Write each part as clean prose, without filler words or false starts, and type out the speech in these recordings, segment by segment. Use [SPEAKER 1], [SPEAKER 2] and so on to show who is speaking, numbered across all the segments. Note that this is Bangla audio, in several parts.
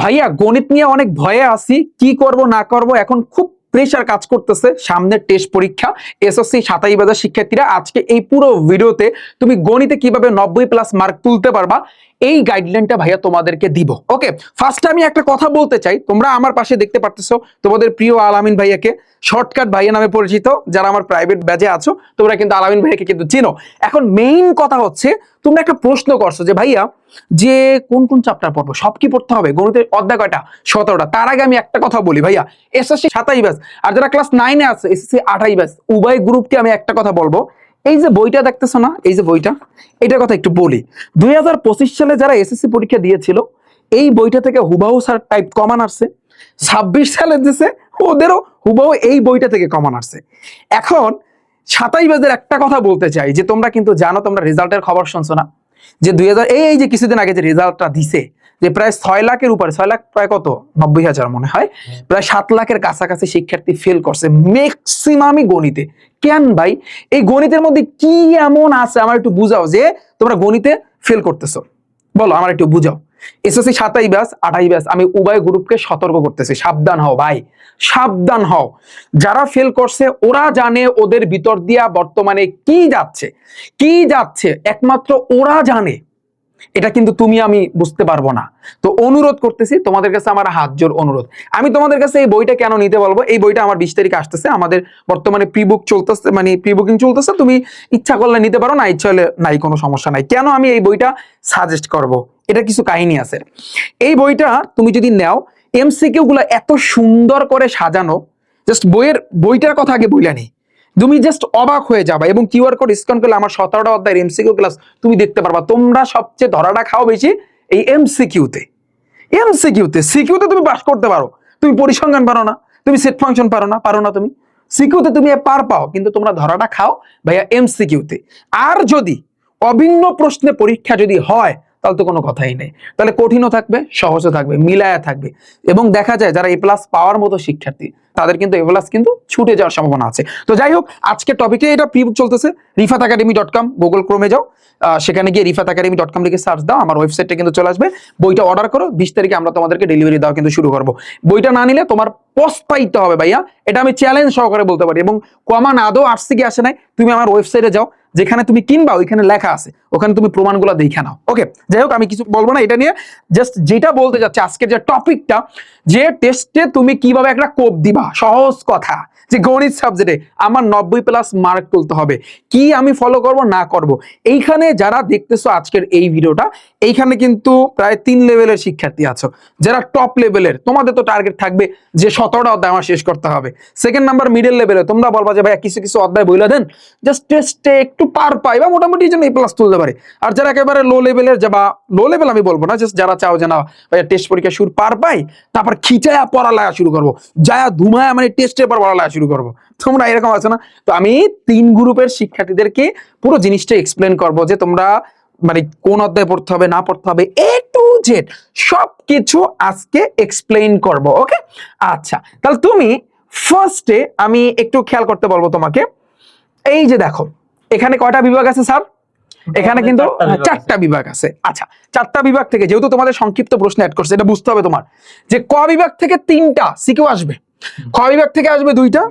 [SPEAKER 1] ভাইয়া গণিত নিয়ে অনেক ভয়ে আছি, কি করব না করব, এখন খুব প্রেসার কাজ করতেছে, সামনের টেস্ট পরীক্ষা, এসএসসি 27,000 শিক্ষার্থীরা। আজকে এই পুরো ভিডিওতে তুমি গণিতে কিভাবে 90+ মার্ক তুলতে পারবা এই গাইডলাইনটা ভাইয়া তোমাদেরকে দিব। ওকে, ফার্স্টে আমি একটা কথা বলতে চাই, তোমরা আমার পাশে দেখতে পারতেছো তোমাদের প্রিয় আলামিন ভাইয়াকে, শর্টকাট ভাইয়া নামে পরিচিত। যারা আমার প্রাইভেট ব্যাচে আছো তোমরা কিন্তু আলামিন ভাইয়াকে কিন্তু চিনো। এখন মেইন কথা হচ্ছে, তোমরা একটা প্রশ্ন করছো যে ভাইয়া যে কোন কোন চ্যাপ্টার পড়বো, সব কি পড়তে হবে, গণিতের অধ্যায় কয়টা, 17টা। তার আগে আমি একটা কথা বলি ভাইয়া, এসএসসি 27 ব্যাচ আর যারা ক্লাস 9 এ আছে এসএসসি 28 ব্যাচ, উভয় গ্রুপকে আমি একটা কথা বলবো, এই যে বইটা দেখতেছো না, এই যে বইটা, এটার কথা একটু বলি। 2025 সালে যারা এসএসসি পরীক্ষা দিয়েছিল এই বইটা থেকে হুবাহু স্যার টাইপ কমান আসছে। 26 সালে দিছে ওদেরও হুবাহু এই বইটা থেকে কমান আসছে। এখন 27 ব্যাচের একটা কথা বলতে চাই যে তোমরা কিন্তু জানো, তোমরা রেজাল্টের খবর শুনছো না যে 2000 এই যে কিছুদিন আগে যে রেজাল্টটা দিছে, যে প্রায় 6 লাখের উপরে, 6 লাখ প্রায় কত 90,000 মনে হয়, প্রায় 7 লাখের কাছাকাছি শিক্ষার্থী ফেল করছে ম্যাক্সিমামই গণিতে। কেন ভাই, এই গণিতের মধ্যে কি এমন আছে আমার একটু বুঝাও যে তোমরা গণিতে ফেল করতেছো, বলো আমার একটু বুঝাও। এসএসসি 27 ব্যাচ 28 ব্যাচ আমি উভয় গ্রুপকে সতর্ক করতেছি, সাবধান হও ভাই, সাবধান হও। যারা ফেল করছে ওরা জানে ওদের ভিতর দিয়া বর্তমানে কি যাচ্ছে, কি যাচ্ছে একমাত্র ওরা জানে, এটা কিন্তু তুমি আমি বুঝতে পারবো না। তো অনুরোধ করতেছি তোমাদের কাছে, আমার হাত জোর অনুরোধ। আমি তোমাদের কাছে এই বইটা কেন নিতে বলবো, এই বইটা আমার 20 তারিখে আসতেছে, আমাদের বর্তমানে প্রি বুক চলতেছে, মানে প্রি বুকিং চলতেছে, তুমি ইচ্ছা করলে নিতে পারো, না ইচ্ছা হলে নাই, কোনো সমস্যা নাই। কেন আমি এই বইটা সাজেস্ট করব, এটা কিছু কাহিনী আছে। এই বইটা তুমি যদি নাও, এমসিকিউ গুলো এত সুন্দর করে সাজানো, জাস্ট বইটার কথা আগে বইলা নেই, তুমি জাস্ট অবাক হয়ে যাবা। এবং কিউআর কোড স্ক্যান করলে আমার 17টা অধ্যায়ের এমসিকিউ ক্লাস তুমি দেখতে পারবা। তোমরা সবচেয়ে ধরাটা খাও বেশি এই এমসিকিউতে। সিকিউতে তুমি পাস করতে পারো, তুমি পরিসংখ্যান পারো না, তুমি সেট ফাংশন পারো না তুমি সিকিউতে তুমি পার পাও, কিন্তু তোমরা ধরাটা খাও ভাইয়া এমসিকিউতে। আর যদি অভিন্ন প্রশ্নে পরীক্ষা যদি হয় তাহলে তো কোনো কথাই নেই, তাহলে কঠিনও থাকবে সহজও থাকবে, মিলায়া থাকবে। এবং দেখা যায় যারা এ প্লাস পাওয়ার মতো শিক্ষার্থী তাদের কিন্তু এ প্লাস কিন্তু ছুটে যাওয়ার সম্ভাবনা আছে। তো যাই হোক, আজকের টপিকে এটা প্রি বুক চলতেছে, rifatacademy.com, গুগল ক্রোমে যাও, সেখানে গিয়ে rifatacademy.com লিখে সার্চ দাও, আমার ওয়েবসাইটে কিন্তু চলে আসবে। বইটা অর্ডার করো, 20 তারিখে আমরা তোমাদেরকে ডেলিভারি দেওয়া কিন্তু শুরু করবো। বইটা না নিলে তোমার পস্তাইতে হবে ভাইয়া, এটা আমি চ্যালেঞ্জ সহকারে বলতে পারি। এবং কমান আদৌ আসছে কি আসে নাই, তুমি আমার ওয়েবসাইটে যাও, যেখানে তুমি কিনবা ওইখানে লেখা আছে, ওখানে তুমি প্রমাণগুলো দেখে নাও। ওকে, যাই হোক, আমি কিছু বলবো না এটা নিয়ে, জাস্ট যেটা বলতে যাচ্ছে আজকের যে টপিকটা, যে টেস্টে তুমি কিভাবে একটা কোপ দিবা, সহজ কথা, যে গণিত সাবজেক্টে আমার 90+ মার্ক তুলতে হবে, কি আমি ফলো করব না করব। এইখানে যারা দেখতেছো আজকের এই ভিডিওটা, এইখানে কিন্তু প্রায় 3 লেভেলের শিক্ষার্থী আছো, যারা টপ লেভেলের, তোমাদের তো টার্গেট থাকবে যে 17টা অধ্যায় আমার শেষ করতে হবে। সেকেন্ড নাম্বার মিডল লেভেলে, তোমরা বলবা যে ভাইয়া কিছু কিছু অধ্যায় বইলা দেন, জাস্ট টেস্টে একটু পার পাই বা মোটামুটি যেন এ প্লাস তুলতে পারে। আর যারা একেবারে লো লেভেলের, বা লো লেভেল আমি বলবো না, জাস্ট যারা চাও যে না ভাইয়া টেস্ট পরীক্ষা শুরু পার পাই, তারপর খিচায়া পড়ালেখা শুরু করবো, যায়া ধুমায়া মানে টেস্টের পর পড়ালেখা শুরু করবো, তোমরা এরকম আছো না। তো আমি 3 গ্রুপের শিক্ষার্থীদেরকে পুরো জিনিসটা এক্সপ্লেন করবো যে তোমরা মানে কোন অধ্যায় পড়তে হবে না পড়তে হবে, এ টু জেড সবকিছু আজকে এক্সপ্লেইন করব। ওকে, আচ্ছা, তাহলে তুমি ফার্স্টে আমি একটু খেয়াল করতে বলবো তোমাকে। এই যে দেখো, এখানে কয়টা বিভাগ আছে স্যার? এখানে কিন্তু 4টা বিভাগ আছে। আচ্ছা, 4টা বিভাগ থেকে যেহেতু তোমাদের সংক্ষিপ্ত প্রশ্ন অ্যাড করছে, এটা বুঝতে হবে তোমার যে ক বিভাগ থেকে 3টা সিকিউ আসবে, খ বিভাগ থেকে আসবে 2টা,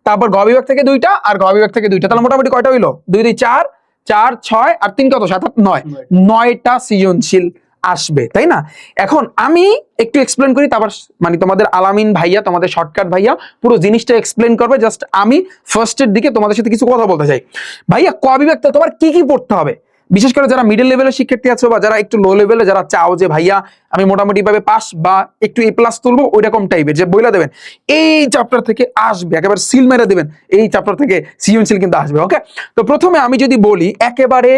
[SPEAKER 1] তারপর গ বিভাগ থেকে 2টা, আর ঘ বিভাগ থেকে 2টা। তাহলে মোটামুটি কয়টা হইলো? 2 2 4, 4 6 আর 3 কত, 7 8 9, 9টা সৃজনশীল আসবে, তাই না? এখন আমি একটু এক্সপ্লেন করি, তারপর মানে তোমাদের আলামিন ভাইয়া, তোমাদের শর্টকাট ভাইয়া পুরো জিনিসটা এক্সপ্লেন করবে। জাস্ট আমি ফার্স্টের দিকে তোমাদের সাথে কিছু কথা বলতে চাই। ভাইয়া ক বিভাগটা তোমার কি কি পড়তে হবে, বিশেষ করে যারা মিডল লেভেলের শিক্ষার্থী আছো বা যারা একটু লো লেভেলে, যারা চাও যে ভাইয়া আমি মোটামুটি ভাবে পাস বা একটু এ প্লাস তুলবো, ওই রকম টাইপের, যে বইলা দেবেন এই চ্যাপ্টার থেকে আসবে, একেবারে সিল মেরে দেবেন এই চ্যাপ্টার থেকে সৃজনশীল কিন্তু আসবে। ওকে, তো প্রথমে আমি যদি বলি একেবারে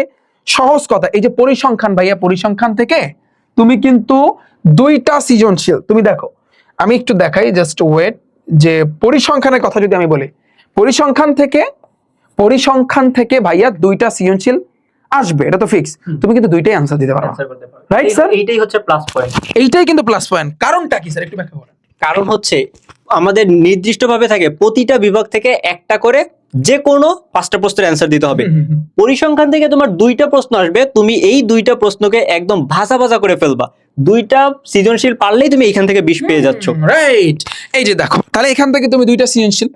[SPEAKER 1] সহজ কথা, এই যে পরিসংখ্যান ভাইয়া, পরিসংখ্যান থেকে তুমি কিন্তু 2টা সৃজনশীল, তুমি দেখো আমি একটু দেখাই, জাস্ট ওয়েট, যে পরিসংখ্যানের কথা যদি আমি বলি, পরিসংখ্যান থেকে ভাইয়া 2টা সৃজনশীল আসবে, এটা তো ফিক্স, তুমি কিন্তু 2টাই आंसर দিতে পারো, রাইট স্যার?
[SPEAKER 2] এইটাই হচ্ছে প্লাস পয়েন্ট,
[SPEAKER 1] এইটাই কিন্তু প্লাস পয়েন্ট। কারণটা কি স্যার একটু ব্যাখ্যা করেন।
[SPEAKER 2] কারণ হচ্ছে আমাদের নির্দিষ্টভাবে থাকে প্রতিটা বিভাগ থেকে একটা করে যে কোনো 5টা প্রশ্নের অ্যান্সার দিতে হবে। পরিসংখ্যান থেকে তোমার 2টা প্রশ্ন আসবে, তুমি এই 2টা প্রশ্নকে একদম ভাজা ভাজা করে ফেলবা। 2টা সৃজনশীল পারলেই তুমি এখান থেকে 20 পেয়ে যাচ্ছ।
[SPEAKER 1] রাইট, এই যে দেখো, তাহলে এখান থেকে তুমি 2টা সৃজনশীল।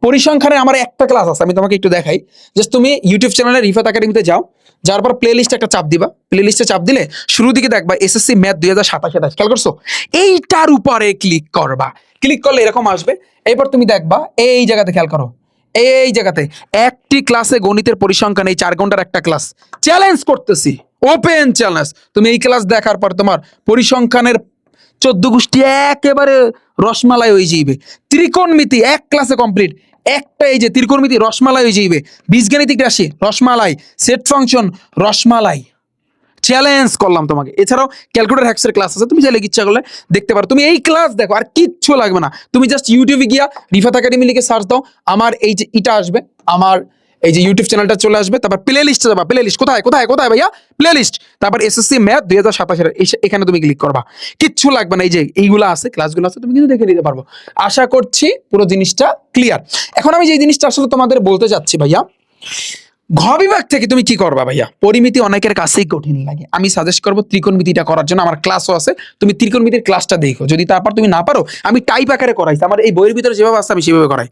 [SPEAKER 1] পরিসংখ্যানে আমার একটা ক্লাস আছে, আমি তোমাকে একটু দেখাই। জাস্ট তুমি ইউটিউব চ্যানেলে রিফাত একাডেমিতে যাও, যাওয়ার পর প্লে লিস্টে একটা চাপ দিবা। প্লে লিস্টে চাপ দিলে শুরু দিকে দেখবা এসএসসি ম্যাথ 2027 খেয়াল করছো, এইটার উপরে ক্লিক করবা। ক্লিক করলে এরকম আসবে। এরপর তুমি দেখবা এই জায়গাতে, খেয়াল করো এই জায়গাতে একটি ক্লাসে গণিতের পরিসংখ্যান, এই 4 ঘন্টার একটা ক্লাস চ্যালেঞ্জ করতেছি, ওপেন চ্যালেঞ্জ। তুমি এই ক্লাস দেখার পর তোমার পরিসংখ্যানের 14 গোষ্ঠী একেবারে রসমালাই হয়ে যাইবে। ত্রিকোণমিতি এক ক্লাসে কমপ্লিট, একটা এই যে ত্রিকোণমিতি রসমালাই হয়ে যাইবে, বীজগাণিতিক রাশি rasmalai, set function rasmalai. Challenge করলাম তোমাকে। এছাড়াও ক্যালকুলেটর হ্যাক্সের ক্লাস আছে, তুমি চাইলে ইচ্ছা করলে দেখতে পারো। তুমি এই ক্লাস দেখো, আর কিচ্ছু লাগবে না। তুমি জাস্ট ইউটিউবে গিয়া রিফাত একাডেমি লিখে সার্চ দাও, আমার এই যে এটা আসবে, আমার এই যে ইউটিউব চ্যানেলটা চলে আসবে। তারপর প্লে লিস্টে যাবা। প্লে লিস্ট কোথায় কোথায় কোথায় ভাইয়া? Playlist. তারপর এসএসসি ম্যাথ 2027 এখানে তুমি ক্লিক করবা। কিচ্ছু লাগবে না, এই যে এইগুলো আছে, ক্লাসগুলো আছে, তুমি কিন্তু দেখে নিতে পারবো। আশা করছি পুরো জিনিসটা ক্লিয়ার। এখন আমি যে জিনিসটা আসলে তোমাদের বলতে চাচ্ছি ভাইয়া, ঘ বিভাগ থেকে তুমি কি করবা ভাইয়া? পরিমিতি অনেকের কাছেই কঠিন লাগে, আমি সাজেস্ট করবো ত্রিকোণমিতিটা করার জন্য। আমার ক্লাসও আছে, তুমি ত্রিকোণমিতির ক্লাসটা দেখো। যদি তারপর তুমি না পারো, আমি টাইপ আকারে করাইছি, আমার এই বইয়ের ভিতরে যেভাবে আসছে আমি সেভাবে করাই।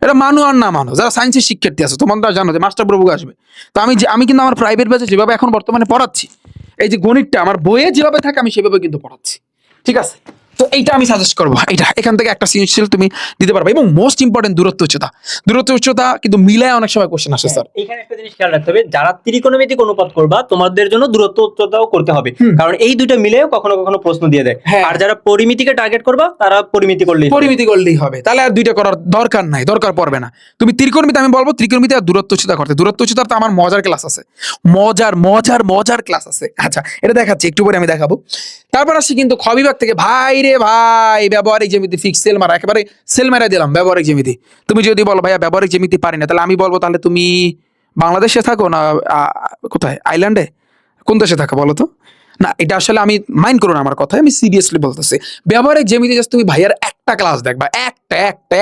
[SPEAKER 1] এটা মানো আর না মানো, যারা সায়েন্সের শিক্ষার্থী আছে, তোমরা জানো যে মাস্টার প্রভু আসবে। তো আমি কিন্তু আমার প্রাইভেট ব্যাচে যেভাবে এখন বর্তমানে পড়াচ্ছি, এই যে গণিতটা আমার বইয়ে যেভাবে থাকে আমি সেভাবে কিন্তু পড়াচ্ছি, ঠিক আছে? তো এইটা আমি সাজেস্ট করবো, এইটা এখান থেকে একটা সৃজনশীল তুমি দিতে পারবে। এবং মোস্ট ইম্পর্টেন্ট দূরত্ব উচ্চতা। দূরত্ব উচ্চতা কিন্তু মিলায় অনেক সময় কোশ্চেন আসে স্যার।
[SPEAKER 2] এখানে একটা জিনিস খেয়াল রাখতে হবে, যারা ত্রিকোণমিতিক অনুপাত করবা তোমাদের জন্য দূরত্ব উচ্চতাও করতে হবে, কারণ এই দুইটা মিলেও কখনো কখনো প্রশ্ন দিয়ে দেয়। আর যারা পরিমিতিকে টার্গেট করবা তারা পরিমিতি করলেই
[SPEAKER 1] হবে, তাহলে আর দুইটা করার দরকার নাই, দরকার পড়বে না। তুমি ত্রিকোণমিতি, আমি বলবো ত্রিকোণমিতি আর দূরত্ব উচ্চতা করতে। দূরত্ব উচ্চতার তো আমার মজার ক্লাস আছে, মজার মজার মজার ক্লাস আছে। আচ্ছা, এটা দেখাচ্ছি, একটু পরে আমি দেখাবো। তারপর আসি কিন্তু খ বিভাগ থেকে, ভাই রে ভাই, ব্যবহারিক জ্যামিতি ফিক্স সেল মারা, একেবারে সেল মেরা দিলাম ব্যবহারিক জ্যামিতি। তুমি যদি বলো ভাইয়া ব্যবহারিক জ্যামিতি পারি না, তাহলে আমি বলবো তাহলে তুমি বাংলাদেশে থাকো না কোথায়, আইল্যান্ডে, কোন দেশে থাকো বলো তো? না, এটা আসলে আমি মাইন্ড করো না আমার কথা, আমি সিরিয়াসলি বলতেছি। ব্যবহারিক জ্যামিতি জাস্ট তুমি ভাইয়ার একটা ক্লাস দেখবা,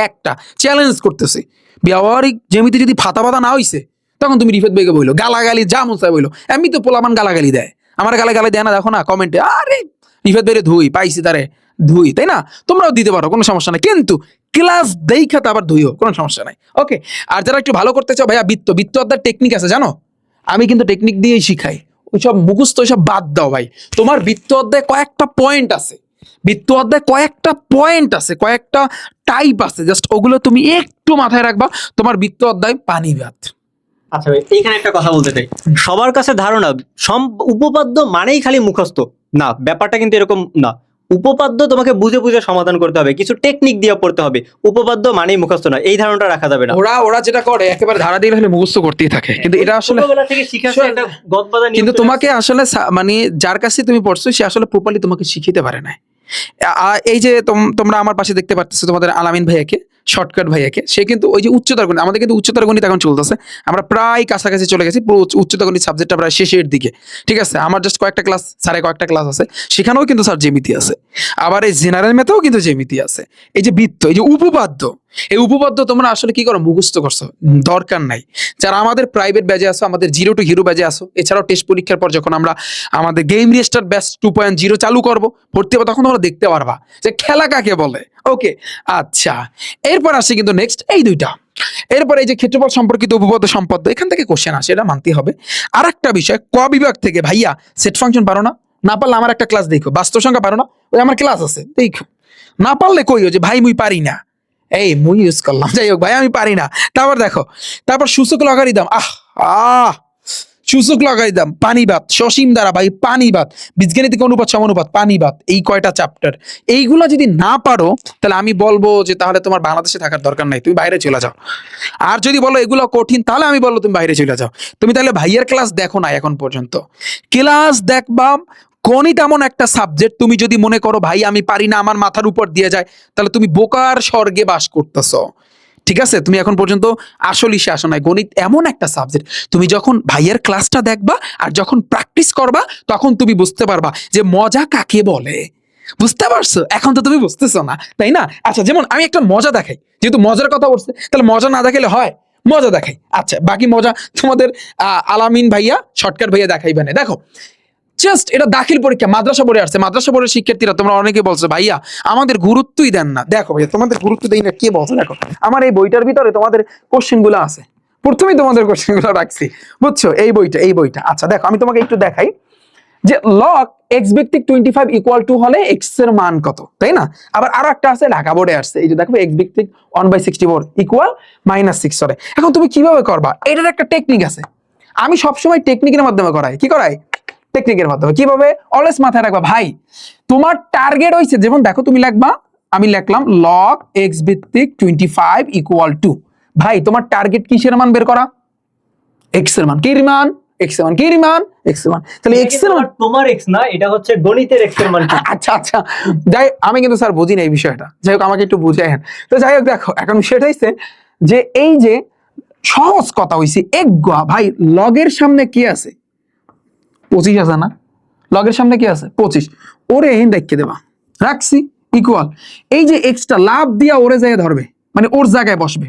[SPEAKER 1] একটা চ্যালেঞ্জ করতেছি। ব্যবহারিক জ্যামিতি যদি ফাতা ফাতা না হইছে, তখন তুমি রিফাত ভাইকে বইলো, গালাগালি যা মন চায় বইলো। এমনি তো পোলামান গালাগালি দেয়, আমার গালাগালি দেয় না, দেখো না কমেন্টে, আরে রিফাত ভাইরে ধুই পাইছি তারে ধুই, তাই না? তোমরাও দিতে পারো, কোনো সমস্যা নাই, কিন্তু ক্লাস দেইখাতে আবার ধুইও, কোনো সমস্যা নাই। ওকে। আর যারা একটু ভালো করতে চাও ভাইয়া, বৃত্ত অধ্যায়ের টেকনিক আছে জানো, আমি কিন্তু টেকনিক দিয়েই শিখাই। ওইসব মুখস্থ ওইসব বাদ দাও ভাই, তোমার বৃত্ত অধ্যায়ে কয়েকটা পয়েন্ট আছে, বৃত্ত অধ্যায়ে কয়েকটা পয়েন্ট আছে, কয়েকটা টাইপ আছে, জাস্ট ওগুলো তুমি একটু মাথায় রাখবা, তোমার বৃত্ত অধ্যায় পানি ভাত।
[SPEAKER 2] আচ্ছা ভাই, এইখানে একটা কথা বলতে চাই। সবার কাছে ধারণা উপপাদ্য মানেই খালি মুখস্থ, না, ব্যাপারটা কিন্তু এরকম না। উপপাদ্য তোমাকে বুঝে বুঝে সমাধান করতে হবে, কিছু টেকনিক দিয়ে পড়তে হবে। উপপাদ্য মানেই মুখস্থ না, এই ধারণাটা রাখা যাবে না।
[SPEAKER 1] ওরা যেটা করে একেবারে ধারা দিয়ে হলে মুখস্থ করতেই থাকে, কিন্তু এটা আসলে
[SPEAKER 2] ছোটবেলা থেকে শিখাচ্ছে একটা গদবাদা নিয়ম।
[SPEAKER 1] কিন্তু তোমাকে আসলে মানে যার কাছে তুমি পড়ছো সে আসলে প্রপারলি তোমাকে শিখিতে পারে না। এই যে তোমরা আমার পাশে দেখতে পাচ্ছ তোমাদের আলামিন ভাইয়াকে, শর্টকাট ভাইয়াকে, সে কিন্তু ওই যে উচ্চতর গণিত, আমাদের কিন্তু উচ্চতর গণিত এখন চলতেছে, আমরা প্রায় কাছাকাছি চলে গেছি, পুরো উচ্চতর গণিত সাবজেক্টটা প্রায় শেষের দিকে, ঠিক আছে? আমার জাস্ট কয়েকটা ক্লাস, কয়েকটা ক্লাস আছে, সেখানেও কিন্তু স্যার জ্যামিতি আছে, আবার এই জেনারেল ম্যাথেও কিন্তু জ্যামিতি আছে। এই যে বৃত্ত, এই যে উপপাদ্য, এই উপপাদ্য তোমরা আসলে কি করো, মুখস্থ করছো, দরকার নাই। যারা আমাদের প্রাইভেট ব্যাচে আসো, আমাদের 0 to হিরো ব্যাচে আসো, এছাড়াও টেস্ট পরীক্ষার পর যখন আমরা আমাদের গেম রেস্টার ব্যাচ 2.0 চালু করবো, ভর্তি হবে, তখন তোমরা দেখতে পারবা যে খেলা কাকে বলে। ওকে, আচ্ছা, এরপর আসে কিন্তু নেক্সট এই দুইটা, এরপর এই যে ক্ষেত্রফল সম্পর্কিত উপপাদ্য সম্পদ, এখান থেকে কোশ্চেন আসে, এটা মানতে হবে। আর একটা বিষয়, ক বিভাগ থেকে ভাইয়া সেট ফাংশন পারো না, না পারলে আমার একটা ক্লাস দেখো। বাস্তব সংখ্যা পারো না, ওই আমার ক্লাস আছে, দেখো। না পারলে কইও যে ভাই মুই পারি না, এই মুই ইউজ করলাম, যাই হোক ভাই আমি পারি না। তারপর দেখো, তারপর সূচক লগারিদম, সূচক লগারিদম, পানিবাদ, সসীম দ্বারা ভাই পানিবাদ, বীজগাণিতিক অনুপাত সমানুপাত, পানিবাদ, এই কয়টা চ্যাপ্টার, এইগুলা যদি না পারো, তাহলে আমি বলবো যে তাহলে তোমার বাংলাদেশে থাকার দরকার নাই, তুমি বাইরে চলে যাও। আর যদি বলো এগুলো কঠিন, তাহলে আমি বলবো তুমি বাইরে চলে যাও। তুমি তাহলে ভাইয়ের ক্লাস দেখো না এখন পর্যন্ত, ক্লাস দেখবা। গণিত এমন একটা সাবজেক্ট, তুমি যদি মনে করো ভাই আমি পারি না, আমার মাথার উপর দিয়ে যায়, তাহলে তুমি বোকার স্বর্গে বাস করতেছ, ঠিক আছে? তুমি এখন পর্যন্ত আসলেই সে আসো নাই। গণিত এমন একটা সাবজেক্ট, তুমি যখন ভাইয়ের ক্লাসটা দেখবা আর যখন প্র্যাকটিস করবা, তখন তুমি বুঝতে পারবা যে মজা কাকে বলে। বুঝতে পারছো? এখন তো তুমি বুঝতেছো না, তাই না? আচ্ছা, যেমন আমি একটা মজা দেখাই, যেহেতু মজার কথা বলছে, তাহলে মজা না দেখাইলে হয়? মজা দেখাই। আচ্ছা, বাকি মজা তোমাদের আলামিন ভাইয়া, শর্টকাট ভাইয়া দেখাইবে না। দেখো, জাস্ট এটা দাখিল পরীক্ষা, মাদ্রাসা বোর্ডে আসছে। মাদ্রাসা বোর্ডের শিক্ষার্থীরা তোমরা অনেকে বলছো ভাইয়া আমাদের গুরুত্বই দেন না। দেখো ভাইয়া, তোমাদের গুরুত্ব দেই না কে বলছো? দেখো, আমার এই বইটার ভিতরে তোমাদের কোশ্চেন গুলো আছে, প্রথমেই তোমাদের কোশ্চেন গুলো রাখছি, বুঝছো? এই বইটা। আচ্ছা দেখো, আমি তোমাকে একটু দেখাই যে লগ এক্স ভিত্তিক 25 ইকুয়াল টু হলে এক্স এর মান কত, তাই না? আবার আরো একটা আছে, ঢাকা বোর্ডে আসছে, এই যে দেখো এক্স ভিত্তিক 1/64 ইকুয়াল -6 হবে। এখন তুমি কিভাবে করবা? এটার একটা টেকনিক আছে, আমি সবসময় টেকনিকের মাধ্যমে করাই। কি করাই? টেকনিকের মাধ্যমে। কিভাবে? অলওয়েজ মাথায় রাখবা ভাই, তোমার টার্গেট হইছে, যেমন দেখো তুমি লিখবা, আমি লিখলাম লগ এক্স ভিত্তিক 25 ইকুয়াল টু, ভাই তোমার টার্গেট কিসের মান বের করা? এক্স এর মান। কি মান? এক্স এর মান। কি মান? এক্স এর মান। তাহলে এক্স এর মান
[SPEAKER 2] তোমার এক্স না, এটা হচ্ছে গণিতের এক্স এর মান।
[SPEAKER 1] আচ্ছা আচ্ছা, যাই, আমি কিন্তু স্যার বুঝি না এই বিষয়টা, যাই হোক আমাকে একটু বুঝাইন। তো যাই হোক, দেখো এখন বিষয়টা হইছে যে এই যে সহজ কথা হইছে ভাই, লগের সামনে কি আছে? 25 আছে না? লগের সামনে কি আছে? 25। ওরে হিন রেখে দেবা, রাখছি ইকুয়াল, এই যে এক্সটা লাভ দিয়া ওরে জায়গায় ধরবে, মানে ওর জায়গায় বসবে,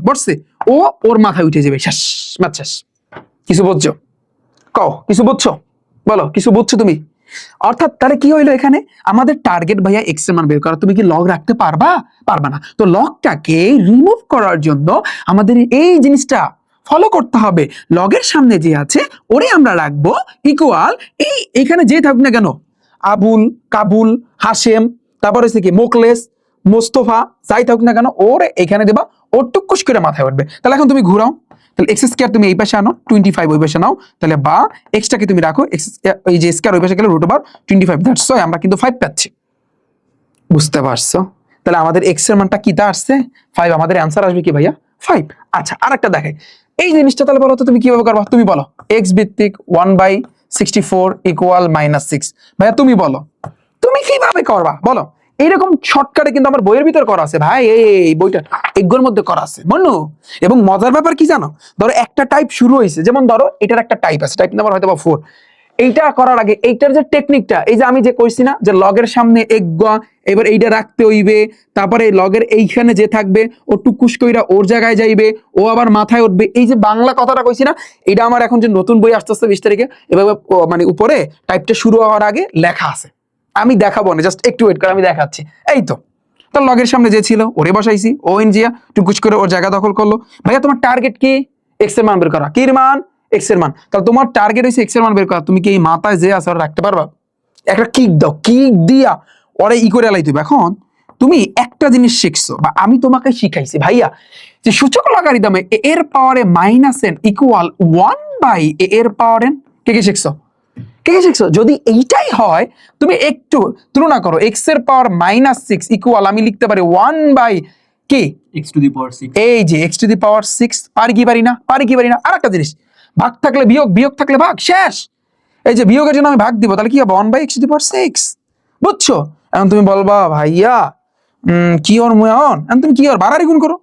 [SPEAKER 1] ও ওর মাথায় উঠে যাবে, শেষ, ম্যাচ শেষ। কিছু বুঝছো? কও, কিছু বুঝছো? বলো, কিছু বুঝছো তুমি? অর্থাৎ তাহলে কি হইলো এখানে? আমাদের টার্গেট ভাইয়া এক্স এর মান বের করা। তুমি কি লগ রাখতে পারবা? পারবা না। তো লগটাকে রিমুভ করার জন্য আমাদের এই জিনিসটা ফলো করতে হবে। লগের সামনে যে আছে ওরে আমরা রাখবো ইকুয়াল, এখানে যে থাকুক না কেন, আবুল, কাবুল, হাশেম, তারপর হচ্ছে কি মোকলেস, মোস্তফা, যাই থাকুক না কেন, ওর এখানে দেবা, ওর টুকুস করে মাথায় উঠবে। তাহলে এখন তুমি ঘুরাও, তাহলে এক্স স্কয়ার তুমি এই পাশে আনো, 25 ওই পাশে নাও, তাহলে বা এক্সটাকে তুমি রাখো, এক্স এই যে স্কয়ার ওই পাশে গেলে √25, দ্যাটস ওয়াই আমরা কিন্তু 5 পাচ্ছি। বুঝতে পারছো? তাহলে আমাদের এক্স এর মানটা কি তা আসছে? 5। আমাদের অ্যানসার আসবে কি ভাইয়া? 5। আচ্ছা, আরেকটা দেখাই এই জিনিসটা, তাহলে বলো তো তুমি কিভাবে করবা? তুমি বলো, এক্স ভিত্তিক 1/64 ইকুয়াল -6। ভাইয়া তুমি বলো, তুমি কিভাবে করবা বলো? এইরকম শর্টকাটে কিন্তু আমার বইয়ের ভিতর করা আছে ভাই, এই বইটা এগুলোর মধ্যে করা আছে মনু। এবং মজার ব্যাপার কি জানো? ধরো একটা টাইপ শুরু হয়েছে, যেমন ধরো এটার একটা টাইপ আছে, টাইপ নাম্বার হয়তো বা 4। এইটা করার আগে এইটার যে টেকনিকটা, এই যে আমি যে কইছি না যে লগের সামনে এবার এইটা রাখতে হইবে, তারপরে লগের এইখানে যে থাকবে ও টুকুস কইরা ওর জায়গায় যাইবে, ও আবার মাথায় উঠবে। এই যে বাংলা কথাটা কইছি না, এটা আমার এখন যে নতুন বই আসতে আসতে 20 তারিখে, এভাবে মানে উপরে টাইপটা শুরু হওয়ার আগে লেখা আছে। আমি দেখাবো না, জাস্ট একটু ওয়েট করে, আমি দেখাচ্ছি। এই তো, তার লগের সামনে যে ছিল ওরে বসাইছি, ও ইনজিয়া টুকুচ করে ওর জায়গা দখল করলো। ভাইয়া তোমার টার্গেট কি? এক্স এর মান বের করা। কি মান? এক্স এর মান। তাহলে তোমার টার্গেট হইছে এক্স এর মান বের করা। তুমি কি এই মাথায় যে আছে ওরা রাখতে পারবা? একটা কিক দাও, কিক দিয়া ওরে করে এলাই দিবে। এখন তুমি একটা জিনিস শিখছো, বা আমি তোমাকে শিখাইছি ভাইয়া, যে সূচক লগারিদমে এ এর পাওয়ারে -n ইকুয়াল 1/a এর পাওয়ার n। কে কে শিখছো? কে কে শিখছো? যদি এইটাই হয়, তুমি একটু তুলনা করো, এক্স এর পাওয়ার -6 ইকুয়াল আমি লিখতে পারি 1 কি
[SPEAKER 2] x টু দি পাওয়ার 6।
[SPEAKER 1] এই যে x টু দি পাওয়ার 6। পারি কি পারি না? পারি কি পারি না? আর একটা জিনিস, ভাগ থাকলে বিয়োগ, বিয়োগ থাকলে ভাগ, শেষ। এই যে বিয়োগের জন্য আমি ভাগ দিব, তাহলে কি হবে? 1/x টু দি পাওয়ার 6। বুঝছো? এখন তুমি বলবা ভাইয়া কি ওর মুয়ান, এখন তুমি কি ওর বাড়ারি গুণ করো,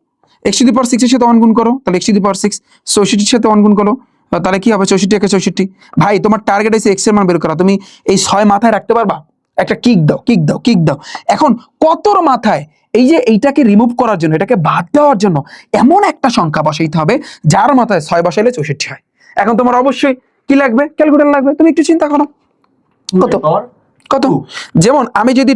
[SPEAKER 1] x টু দি পাওয়ার 6 এর সাথে 1 গুণ করো, তাহলে x টু দি পাওয়ার 6 64 এর সাথে 1 গুণ করো, তাহলে কি হবে? 64 একে 64। ভাই তোমার টার্গেট হইছে x এর মান বের করা। তুমি এই 6 মাথায় রাখতে পারবা? একটা কিক দাও, কিক দাও, কিক দাও। এখন কতর মাথায় এই যে এইটাকে রিমুভ করার জন্য, এটাকে বাদ দেওয়ার জন্য এমন একটা সংখ্যা বসাইতে হবে যার মাথায় 6 বসাইলে 64 হয়। এখন তোমার অবশ্যই কি লাগবে? ক্যালকুলেটর লাগবে। তুমি একটু চিন্তা করো, কত কত? যেমন আমি যদি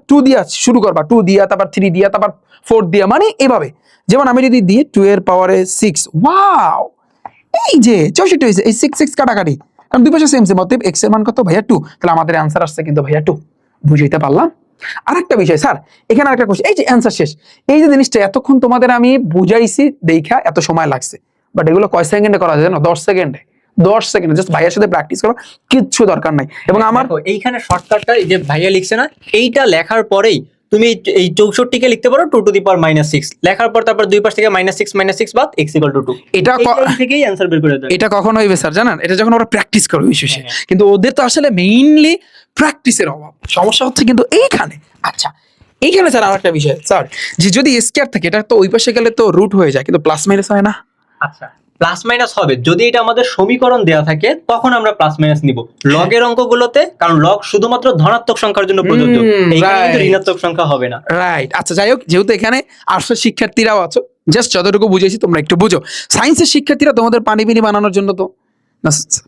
[SPEAKER 1] 2 দিয়া শুরু করবা, 2 দিয়া, তারপর 3 দিয়া, তারপর 4 দিয়া, মানে এভাবে। যেমন আমি যদি দিই 2 এর পাওয়ারে 6, ওয়াও, এই যে 64 হয়েছে, এই 6 কাটাকাটি, কারণ দুই পাশে সেম সেম, অতএব x এর মান কত ভাইয়া? 2। তাহলে আমাদের অ্যানসার আসছে কিন্তু ভাইয়া 2। বুঝাইতে পারলাম? আরেকটা বিষয় স্যার, এখানে আরেকটা কোশ্চেন, এই যে অ্যানসার শেষ, এই যে জিনিসটা এতক্ষণ তোমাদের আমি বুঝাইছি দেখা এত সময় লাগছে, বাট এগুলো কয় সেকেন্ডে করা যায় না? 10 সেকেন্ডে। 10 সেকেন্ডে জাস্ট ভাইয়ের সাথে প্র্যাকটিস করো, কিচ্ছু দরকার নাই। এবং আমার
[SPEAKER 2] এইখানে শর্টকাটটা, এই যে ভাইয়া লিখছে না, এইটা লেখার পরেই তুমি এই 64 কে লিখতে পারো 2 টু দি পাওয়ার -6 লেখার পর, তারপর দুই পাশ থেকে -6 বাদ x = 2।
[SPEAKER 1] এটা
[SPEAKER 2] থেকেই অ্যানসার বের করে দেয়।
[SPEAKER 1] এটা কখন হইবে স্যার জানেন? এটা যখন ওরা প্র্যাকটিস করবে বিশেষে। কিন্তু ওদের তো আসলে মেইনলি প্র্যাকটিসের অভাব। সমস্যা হচ্ছে কিন্তু এইখানে। আচ্ছা, এইখানে স্যার আরেকটা বিষয় স্যার, যে যদি স্কয়ার থাকে, এটা তো ওই পাশে গেলে তো রুট হয়ে যায়, কিন্তু প্লাস মাইনাস হয় না।
[SPEAKER 2] আচ্ছা, প্লাস মাইনাস হবে, যদি এটা আমাদের সমীকরণ দেওয়া থাকে তখন আমরা প্লাস মাইনাস নিব। লগের অঙ্কগুলোতে, কারণ লগ শুধুমাত্র ধনাত্মক সংখ্যার জন্য প্রযোজ্য, এইখানে কিন্তু
[SPEAKER 1] right.
[SPEAKER 2] ঋণাত্মক সংখ্যা হবে না।
[SPEAKER 1] রাইট, আচ্ছা যাই হোক, যেহেতু এখানে আর্টসের শিক্ষার্থীরাও আছো, জাস্ট যতটুকু বুঝেছি তোমরা একটু বুঝো। সায়েন্সের শিক্ষার্থীরা তোমাদের পানি পানি বানানোর জন্য তো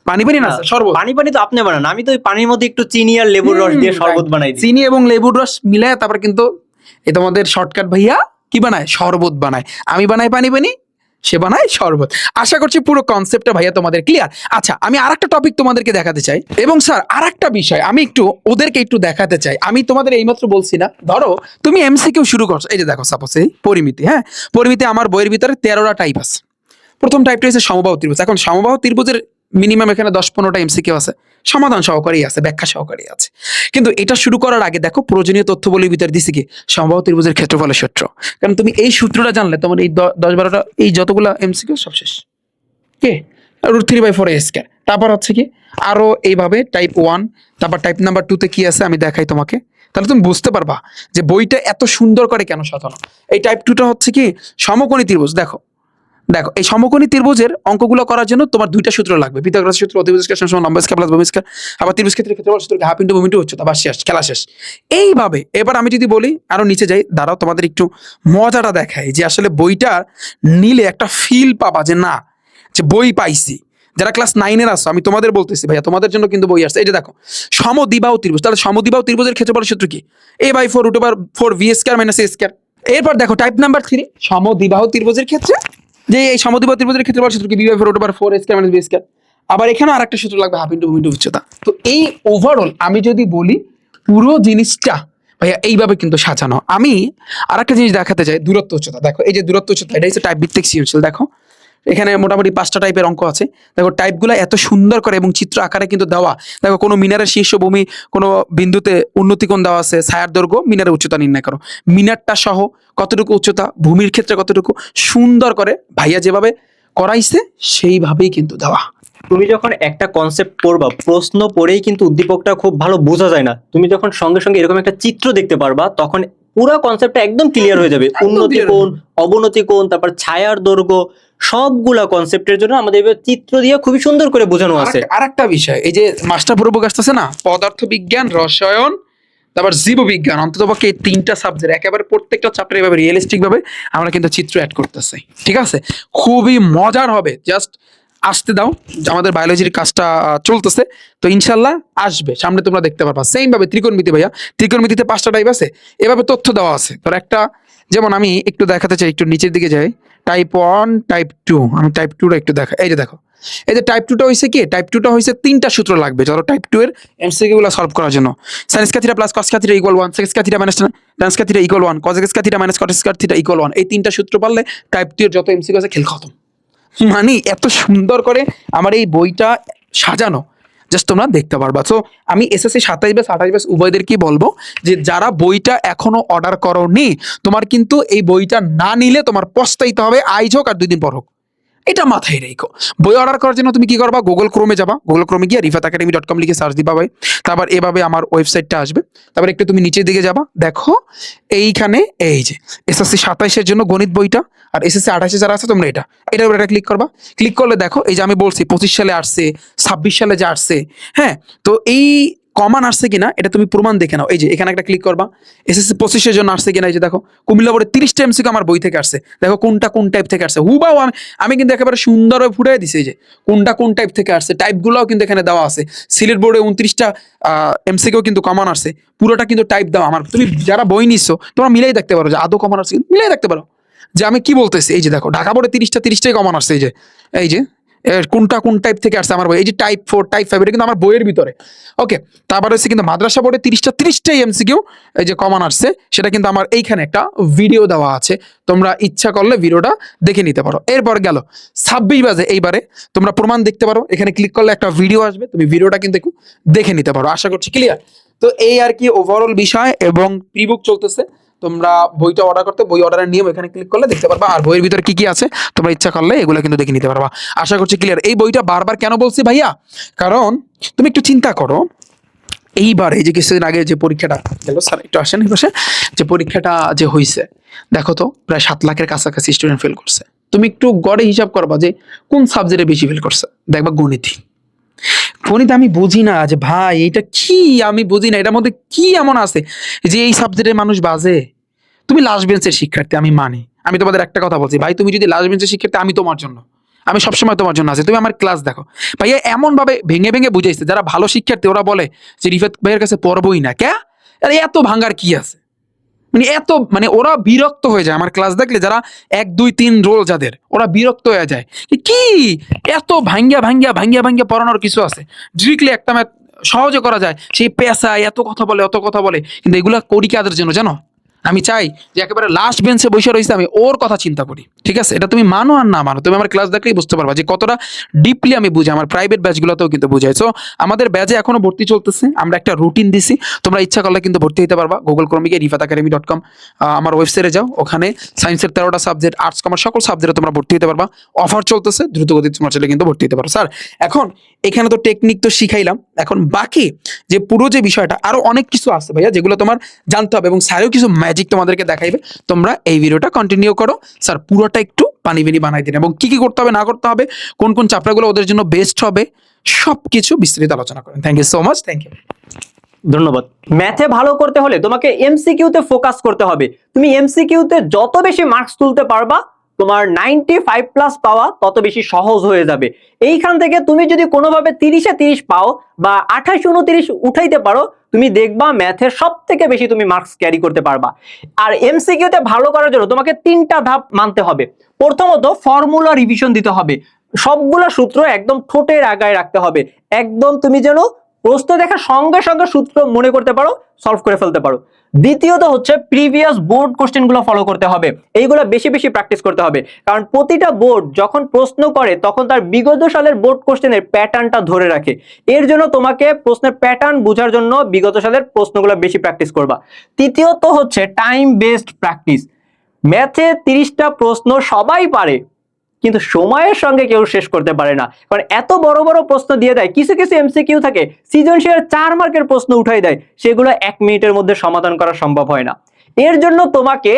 [SPEAKER 1] পানি পানি না শরবত,
[SPEAKER 2] পানি পানি তো আপনি বানান, আমি তো ওই পানির মধ্যে একটু চিনি আর লেবুর রস দিয়ে শরবত বানাই দিই।
[SPEAKER 1] চিনি এবং লেবুর রস মিলায় তারপর কিন্তু এই তোমাদের শর্টকাট ভাইয়া কি বানায়, শরবত বানায়। আমি বানাই পানি পানি, সে বানায় শরবত। আশা করছি পুরো কনসেপ্টটা ভাইয়া তোমাদের ক্লিয়ার। আচ্ছা, আমি আরেকটা টপিক তোমাদেরকে দেখাতে চাই, এবং স্যার আরেকটা বিষয় আমি একটু ওদেরকে একটু দেখাতে চাই। আমি তোমাদের এইমাত্র বলছি না, ধরো তুমি এমসিকিউ শুরু করছো, এই যে দেখো সাপোজ এই পরিমিতি, হ্যাঁ পরিমিতি আমার বইয়ের ভিতরে 13টা টাইপ আছে। প্রথম টাইপটা হচ্ছে সমবাহু ত্রিভুজ। এখন সমবাহু ত্রিভুজের মিনিমাম এখানে 10-15টা এমসিকিউ আছে, সমাধান সহকারী আছে, ব্যাখ্যা সহকারী আছে। কিন্তু এটা শুরু করার আগে দেখো প্রয়োজনীয় তথ্যবলীর ভিতরে দিছি কি, সমবাহু ত্রিভুজের ক্ষেত্রফলের সূত্র। কারণ তুমি এই সূত্রটা জানলে তোমার এই 10-12টা এই যতগুলা এমসিকিউ সব শেষ। কে √3/4a²। তারপর হচ্ছে কি আরো এইভাবে টাইপ 1, তারপর টাইপ নাম্বার 2 তে কি আছে আমি দেখাই তোমাকে, তাহলে তুমি বুঝতে পারবা যে বইটা এত সুন্দর করে কেন সাজানো। এই টাইপ 2টা হচ্ছে কি সমকোণী ত্রিভুজ। দেখো দেখো এই সমকোণী ত্রিভুজের অঙ্কগুলো করার জন্য তোমার দুইটা সূত্র লাগবে, পিথাগোরাসের সূত্র, অতিভুজ স্কয়ার সমান লম্ব স্কয়ার প্লাস ভূমি স্কয়ার, আবার ত্রিভুজ ক্ষেত্রের ক্ষেত্রফল সূত্র হাফ ইনটু ভূমি ইনটু উচ্চতা, বাস শেষ, খেলা শেষ। এইভাবে এবার আমি যদি বলি আরো নিচে যাই, দাঁড়াও তোমাদের একটু মজাটা দেখাই যে আসলে বইটা নিলে একটা ফিল পাবা যে না, যে বই পাইছি। যারা ক্লাস 9-এর আসো আমি তোমাদের বলতেছি ভাইয়া, তোমাদের জন্য কিন্তু বই আসছে। এই যে দেখো সমদ্বিবাহু ত্রিভুজ, তাহলে সমদ্বিবাহু ত্রিভুজের ক্ষেত্রফলের সূত্র কি, a/4√4 v² - a²। এরপর দেখো টাইপ নাম্বার 3, সমদ্বিবাহু ত্রিভুজের ক্ষেত্রে যে এই সমদ্বিবাহু ত্রিভুজের ক্ষেত্রফল সূত্র কি, b/4√4 a² - b²। আবার এখানে আরেকটা সূত্র লাগবে হাফ ইনটু ভূমি ইনটু উচ্চতা। তো এই ওভারঅল আমি যদি বলি পুরো জিনিসটা ভাইয়া এইভাবে কিন্তু সাজানো। আমি আরেকটা জিনিস দেখাতে চাই, দূরত্ব উচ্চতা। দেখো এই যে দূরত্ব উচ্চতা, এটা হচ্ছে টাইপ ভিত্তিক সৃজনশীল। দেখো এখানে মোটামুটি 5টা টাইপের অঙ্ক আছে। দেখো টাইপগুলো এত সুন্দর করে এবং চিত্র আকারে কিন্তু দেওয়া। দেখো কোনো মিনারের শীর্ষভূমি, কোনো বিন্দুতে উন্নতিকোণ দেওয়া আছে, ছায়ার দৈর্ঘ্য, মিনারের উচ্চতা নির্ণয় করো। মিনারটা সহ কতটুকু উচ্চতা, ভূমির ক্ষেত্রে কতটুকু, সুন্দর করে ভাইয়া যেভাবে করাইছে সেইভাবেই কিন্তু দেওয়া।
[SPEAKER 2] তুমি যখন একটা কনসেপ্ট পড়বা, প্রশ্ন পড়েই কিন্তু উদ্দীপকটা খুব ভালো বোঝা যায় না। তুমি যখন সঙ্গে সঙ্গে এরকম একটা চিত্র দেখতে পারবা, তখন পুরো কনসেপ্টটা একদম ক্লিয়ার হয়ে যাবে। উন্নতি কোণ, অবনতি কোণ, তারপর ছায়ার দৈর্ঘ্য, সবগুলা কনসেপ্টের জন্য আমাদের এবার চিত্র দিয়ে খুবই সুন্দর করে বোঝানো আছে।
[SPEAKER 1] আরেকটা বিষয়, এই যে মাস্টার পূর্বক আসতেছে না, পদার্থ বিজ্ঞান, রসায়ন, তারপর জীববিজ্ঞান, অন্ততপক্ষে এই 3টা সাবজেক্ট একেবারে প্রত্যেকটা চ্যাপ্টার এভাবে রিয়েলিস্টিক ভাবে আমরা কিন্তু চিত্র অ্যাড করতেছি। ঠিক আছে, খুবই মজার হবে। জাস্ট আসতে দাও, আমাদের বায়োলজির কাজটা চলতেছে, তো ইনশাল্লাহ আসবে সামনে, তোমরা দেখতে পারবা। সেম ভাবে ত্রিকোণমিতি ভাইয়া, ত্রিকোণমিতিতে 5টা টাইপ আছে, এভাবে তথ্য দেওয়া আছে। তোর একটা যেমন আমি একটু দেখাতে চাই, একটু নিচের দিকে যাই, টাইপ 1, টাইপ 2, আমি টাইপ 2টা একটু দেখা। এই যে দেখো এই যে টাইপ 2টা হয়েছে কি, টাইপ 2টা হয়েছে 3টা সূত্র লাগবে ধরো টাইপ 2 এর এমসিকিউ গুলো সলভ করার জন্য। sin square theta plus cos square theta = 1, sec square theta minus tan square theta = 1, cos square theta minus cot square theta = 1। এই 3টা সূত্র পারলে টাইপ 2 এর যত এমসিকিউ আছে খেল খতম। মানে এত সুন্দর করে আমার এই বইটা সাজানো, জাস্ট তোমরা দেখতে পারবা। সো আমি এসএসসি 27 ব্যাচ 28 ব্যাচ উভয়দেরকেই বলবো যে যারা বইটা এখনো অর্ডার করোনি, তোমার কিন্তু এই বইটা না নিলে তোমার পস্তাইতে হবে, আইজ হোক আর 2 দিন পর হোক। এটা মাথায় রেখো। বই অর্ডার করার জন্য তুমি কি করবা, গুগল ক্রোমে যাবা, গুগল ক্রোমে গিয়ে rifatacademy.com লিখে সার্চ দিবা ভাই। তারপর এভাবে আমার ওয়েবসাইটটা আসবে, তারপর একটু তুমি নিচের দিকে যাবা, দেখো এইখানে এই যে এসএসসি 27-এর জন্য গণিত বইটা, আর এসএসসি 28-এ যারা আছে তোমরা এটার উপরে ক্লিক করবা। ক্লিক করলে দেখো এই যে আমি বলছি 25 সালে আসছে, 26 সালে যে আসছে, হ্যাঁ তো এই কমান আসছে কিনা এটা তুমি প্রমাণ দেখে নাও। এই যে এখানে একটা ক্লিক করবা, এসএসসি 25-এর জন্য আসছে কিনা। এই যে দেখো কুমিল্লা বোর্ডে 30টা এমসিকিউ আমার বই থেকে আসছে। দেখো কোনটা কোন টাইপ থেকে আসছে, হুবাও আমি কিন্তু একেবারে সুন্দরভাবে ফুটাই দিছি। এই যে কোনটা কোন টাইপ থেকে আসছে, টাইপগুলোও কিন্তু এখানে দেওয়া আছে। সিলেট বোর্ডে 29টা এমসিকিউ কিন্তু কমন আসছে, পুরোটা কিন্তু টাইপ দেওয়া আমার। তুমি যারা বই নিচ্ছ তোমরা মিলাই দেখতে পারো যে আদৌ কমন আসছে, মিলাই দেখতে পারো যে আমি কি বলতেছি। এই যে দেখো ঢাকা বোর্ডে 30টাই কমন আসছে। এই যে কোনটা কোন টাইপ থেকে আসছে আমার বই, এই যে টাইপ 4, টাইপ 5, এটা কিন্তু আমার বইয়ের ভিতরে। ওকে, তারপর হচ্ছে কিন্তু মাদ্রাসা বোর্ডে 30টাই এমসিকিউ এই যে কমন আসছে, সেটা কিন্তু আমার এইখানে একটা ভিডিও দেওয়া আছে, তোমরা ইচ্ছা করলে ভিডিওটা দেখে নিতে পারো। এরপর গেল 26 বাজে, এইবারে তোমরা প্রমাণ দেখতে পারো, এখানে ক্লিক করলে একটা ভিডিও আসবে, তুমি ভিডিওটা কিন্তু একটু দেখে নিতে পারো। আশা করছি ক্লিয়ার। তো এই আর কি ওভারঅল বিষয়, এবং প্রিবুক চলতেছে। তোমরা বইটা অর্ডার করতে, বই অর্ডারের নিয়ম এখানে ক্লিক করলে দেখতে পারবা, আর বইয়ের ভিতরে কি কি আছে তোমরা ইচ্ছা করলে এগুলো কিন্তু দেখে নিতে পারবা। আশা করছি ক্লিয়ার। এই বইটা বারবার কেন বলছি ভাইয়া, কারণ তুমি একটু চিন্তা করো, এইবার এই যে কিছুদিন আগে যে পরীক্ষাটা গেল, স্যার একটু আসেন এই পাশে, যে পরীক্ষাটা যে হয়েছে, দেখো তো প্রায় 7 লাখের কাছাকাছি স্টুডেন্ট ফেল করছে। তুমি একটু গড়ে হিসাব করবা যে কোন সাবজেক্টে বেশি ফেল করছে, দেখবা গণিত আমি বুঝি না যে ভাই এটা কি, আমি বুঝি না এটার মধ্যে কি এমন আছে যে এই সাবজেক্টে মানুষ বাজে। তুমি লাস্ট বেঞ্চের শিক্ষার্থী, আমি মানি, আমি তোমাদের একটা কথা বলছি ভাই, তুমি যদি লাস্ট বেঞ্চের শিক্ষার্থী, আমি তোমার জন্য, আমি সবসময় তোমার জন্য আছি। তুমি আমার ক্লাস দেখো ভাইয়া, এমন ভাবে ভেঙে ভেঙে বুঝাইছে, যারা ভালো শিক্ষার্থী ওরা বলে যে রিফাত ভাইয়ের কাছে পড়বই না, কে আরে এত ভাঙ্গার কি আছে, মানে এত, মানে ওরা বিরক্ত হয়ে যায় আমার ক্লাস দেখলে, যারা 1 2 3 রোল যাদের, ওরা বিরক্ত হয়ে যায় কি এত ভাঙ্গিয়া ভাঙ্গিয়া ভাঙ্গিয়া ভাঙ্গিয়া পড়ানোর কিছু আছে, ডিরেক্টলি একটা ম্যাথ সহজে করা যায়, সেই পেশায় এত কথা বলে অত কথা বলে, কিন্তু এগুলা করি কাদের জন্য জানো? আমি চাই যে একেবারে লাস্ট বেঞ্চে বসে রয়েছে আমি ওর কথা চিন্তা করি, ঠিক আছে? এটা তুমি মানো আর না মানো, তুমি আমার ক্লাস দেখলেই বুঝতে পারবা যে কতটা ডিপলি আমি বুঝি। আমার প্রাইভেট ব্যাচগুলোতেও কিন্তু বুঝাই। সো আমাদের ব্যাচে এখনো ভর্তি চলতেছে, আমরা একটা রুটিন দিছি, তোমরা ইচ্ছা করলে কিন্তু ভর্তি হতে পারবা। গুগল ক্রোমে গিয়ে rifatacademy.com আমার ওয়েবসাইটে যাও, ওখানে সায়েন্সের 13টা সাবজেক্ট, আর্টস কমার্স সকল সাবজেক্টে তোমরা ভর্তি হতে পারবা। অফার চলতেছে, দ্রুত গতিতে তোমরা চলে কিন্তু ভর্তি হতে পারো। স্যার এখন এখানে তো টেকনিক তো শিখাইলাম, এখন বাকি যে পুরো যে বিষয়টা আরো অনেক কিছু আছে ভাইয়া, যেগুলো তোমার জানতে হবে, এবং স্যারও কিছু ম্যাজিক তোমাদেরকে দেখাইবে। তোমরা এই ভিডিওটা কন্টিনিউ করো, স্যার পুরোটা একটু পানি পানি বানাই দিন, এবং কি কি করতে হবে না করতে হবে, কোন কোন চ্যাপ্টারগুলো ওদের জন্য বেস্ট হবে, সবকিছু বিস্তারিত আলোচনা করেন। Thank you so much, thank you.
[SPEAKER 2] ধন্যবাদ। ম্যাথে ভালো করতে হলে তোমাকে এমসিকিউতে ফোকাস করতে হবে। তুমি এমসিকিউতে যত বেশি মার্কস তুলতে পারবা, তোমার 95+ পাওয়া তত বেশি সহজ হয়ে যাবে। এইখান থেকে তুমি যদি কোনোভাবে 30-এ 30 পাও বা 28-29 উঠাইতে পারো, তুমি দেখবা ম্যাথে সব থেকে বেশি তুমি মার্কস ক্যারি করতে পারবা। আর এমসিকিউতে ভালো করার জন্য তোমাকে 3টা ধাপ মানতে হবে। প্রথমত ফর্মুলা রিভিশন দিতে হবে, সবগুলো সূত্র একদম ঠোঁটের আগায় রাখতে হবে, একদম তুমি যেন প্রশ্ন দেখার সঙ্গে সঙ্গে সূত্র মনে করতে পারো, সলভ করে ফেলতে পারো। দ্বিতীয়ত হচ্ছে প্রিভিয়াস বোর্ড কোশ্চেন গুলো ফলো করতে হবে, এইগুলো বেশি বেশি প্র্যাকটিস করতে হবে, কারণ প্রতিটা বোর্ড যখন প্রশ্ন করে তখন তার বিগত সালের বোর্ড কোশ্চেনের প্যাটার্নটা ধরে রাখে। এর জন্য তোমাকে প্রশ্নের প্যাটার্ন বোঝার জন্য বিগত সালের প্রশ্নগুলো বেশি প্র্যাকটিস করবা। তৃতীয়ত হচ্ছে টাইম বেসড প্র্যাকটিস। ম্যাথে 30টা প্রশ্ন সবাই পারে, কিন্তু সময়ের সঙ্গে কেউ শেষ করতে পারে না, কারণ এত বড় বড় প্রশ্ন দিয়ে দেয়। কিছু কিছু এমসিকিউ থাকে সৃজনশীলের 4 মার্কের প্রশ্ন উঠাই দেয়, সেগুলো 1 মিনিটের মধ্যে সমাধান করা সম্ভব হয় না। এর জন্য তোমাকে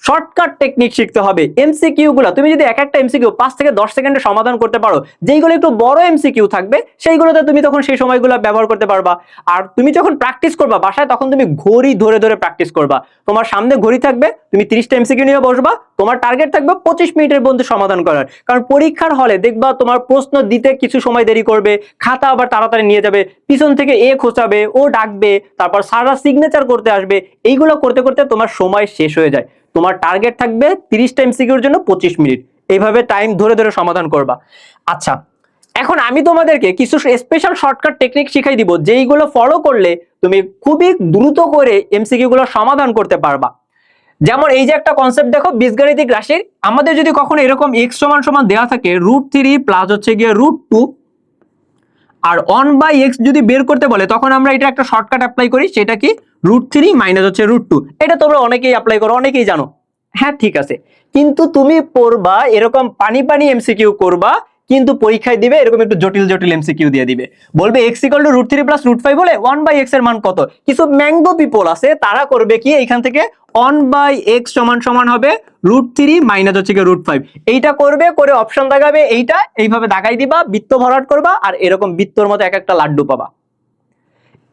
[SPEAKER 2] শর্টকাট টেকনিক শিখতে হবে। এমসিকিউ গুলো তুমি যদি একটা এমসিকিউ 5 থেকে 10 সেকেন্ডে সমাধান করতে পারো, যেইগুলো একটু বড় এমসিকিউ থাকবে সেইগুলোতে তুমি তখন সেই সময়গুলো ব্যবহার করতে পারবা। আর তুমি যখন প্র্যাকটিস করবা বাসায়, তখন তুমি ঘড়ি ধরে ধরে প্র্যাকটিস করবা। তোমার সামনে ঘড়ি থাকবে, তুমি 30টা এমসিকিউ নিয়ে বসবা, তোমার টার্গেট থাকবে 25 মিনিটের মধ্যে সমাধান করার। কারণ পরীক্ষার হলে দেখবা তোমার প্রশ্ন দিতে কিছু সময় দেরি করবে, খাতা আবার তাড়াতাড়ি নিয়ে যাবে, পিছন থেকে এ খোঁচাবে, ও ডাকবে, তারপর সারা সিগনেচার করতে আসবে, এইগুলো করতে করতে তোমার সময় শেষ হয়ে যায়। তোমার টার্গেট থাকবে 30টা এমসিকিউর জন্য 25 মিনিট, এইভাবে টাইম ধরে ধরে সমাধান করবা। আচ্ছা, এখন আমি তোমাদেরকে কিছু স্পেশাল শর্টকাট টেকনিক শিখাই দিব, যেইগুলো ফলো করলে তুমি খুবই দ্রুত করে এমসিকিউ গুলো সমাধান করতে পারবা। যেমন এই যে একটা কনসেপ্ট দেখো, বীজগাণিতিক রাশির আমাদের যদি কখনো এরকম x সমান সমান দেওয়া থাকে √3 প্লাস হচ্ছে গিয়ে √2 আর 1/x যদি বের করতে বলে, তখন আমরা এটা একটা শর্টকাট অ্যাপ্লাই করি, সেটা কি √3 মাইনাস হচ্ছে √2। এটা তোমরা অনেকেই অ্যাপ্লাই করো, অনেকেই জানো, হ্যাঁ ঠিক আছে। কিন্তু তুমি পড়বা এরকম পানি পানি এমসিকিউ করবা, কিন্তু পরীক্ষায় দিবে এরকম একটু জটিল জটিল এমসিকিউ দিয়ে দিবে, বলবে x = √3 প্লাস √5 বলে 1/x এর মান কত। কিছু ম্যাঙ্গো পিপল আছে, তারা করবে কি এইখান থেকে 1/x সমান সমান হবে √3 মাইনাস হচ্ছে কি √5, এইটা করবে, করে অপশন দাগাবে, এইটা এইভাবে দাগাই দিবা, বৃত্ত ভরাট করবা, আর এরকম বৃত্তর মতো এক একটা লাড্ডু পাবা।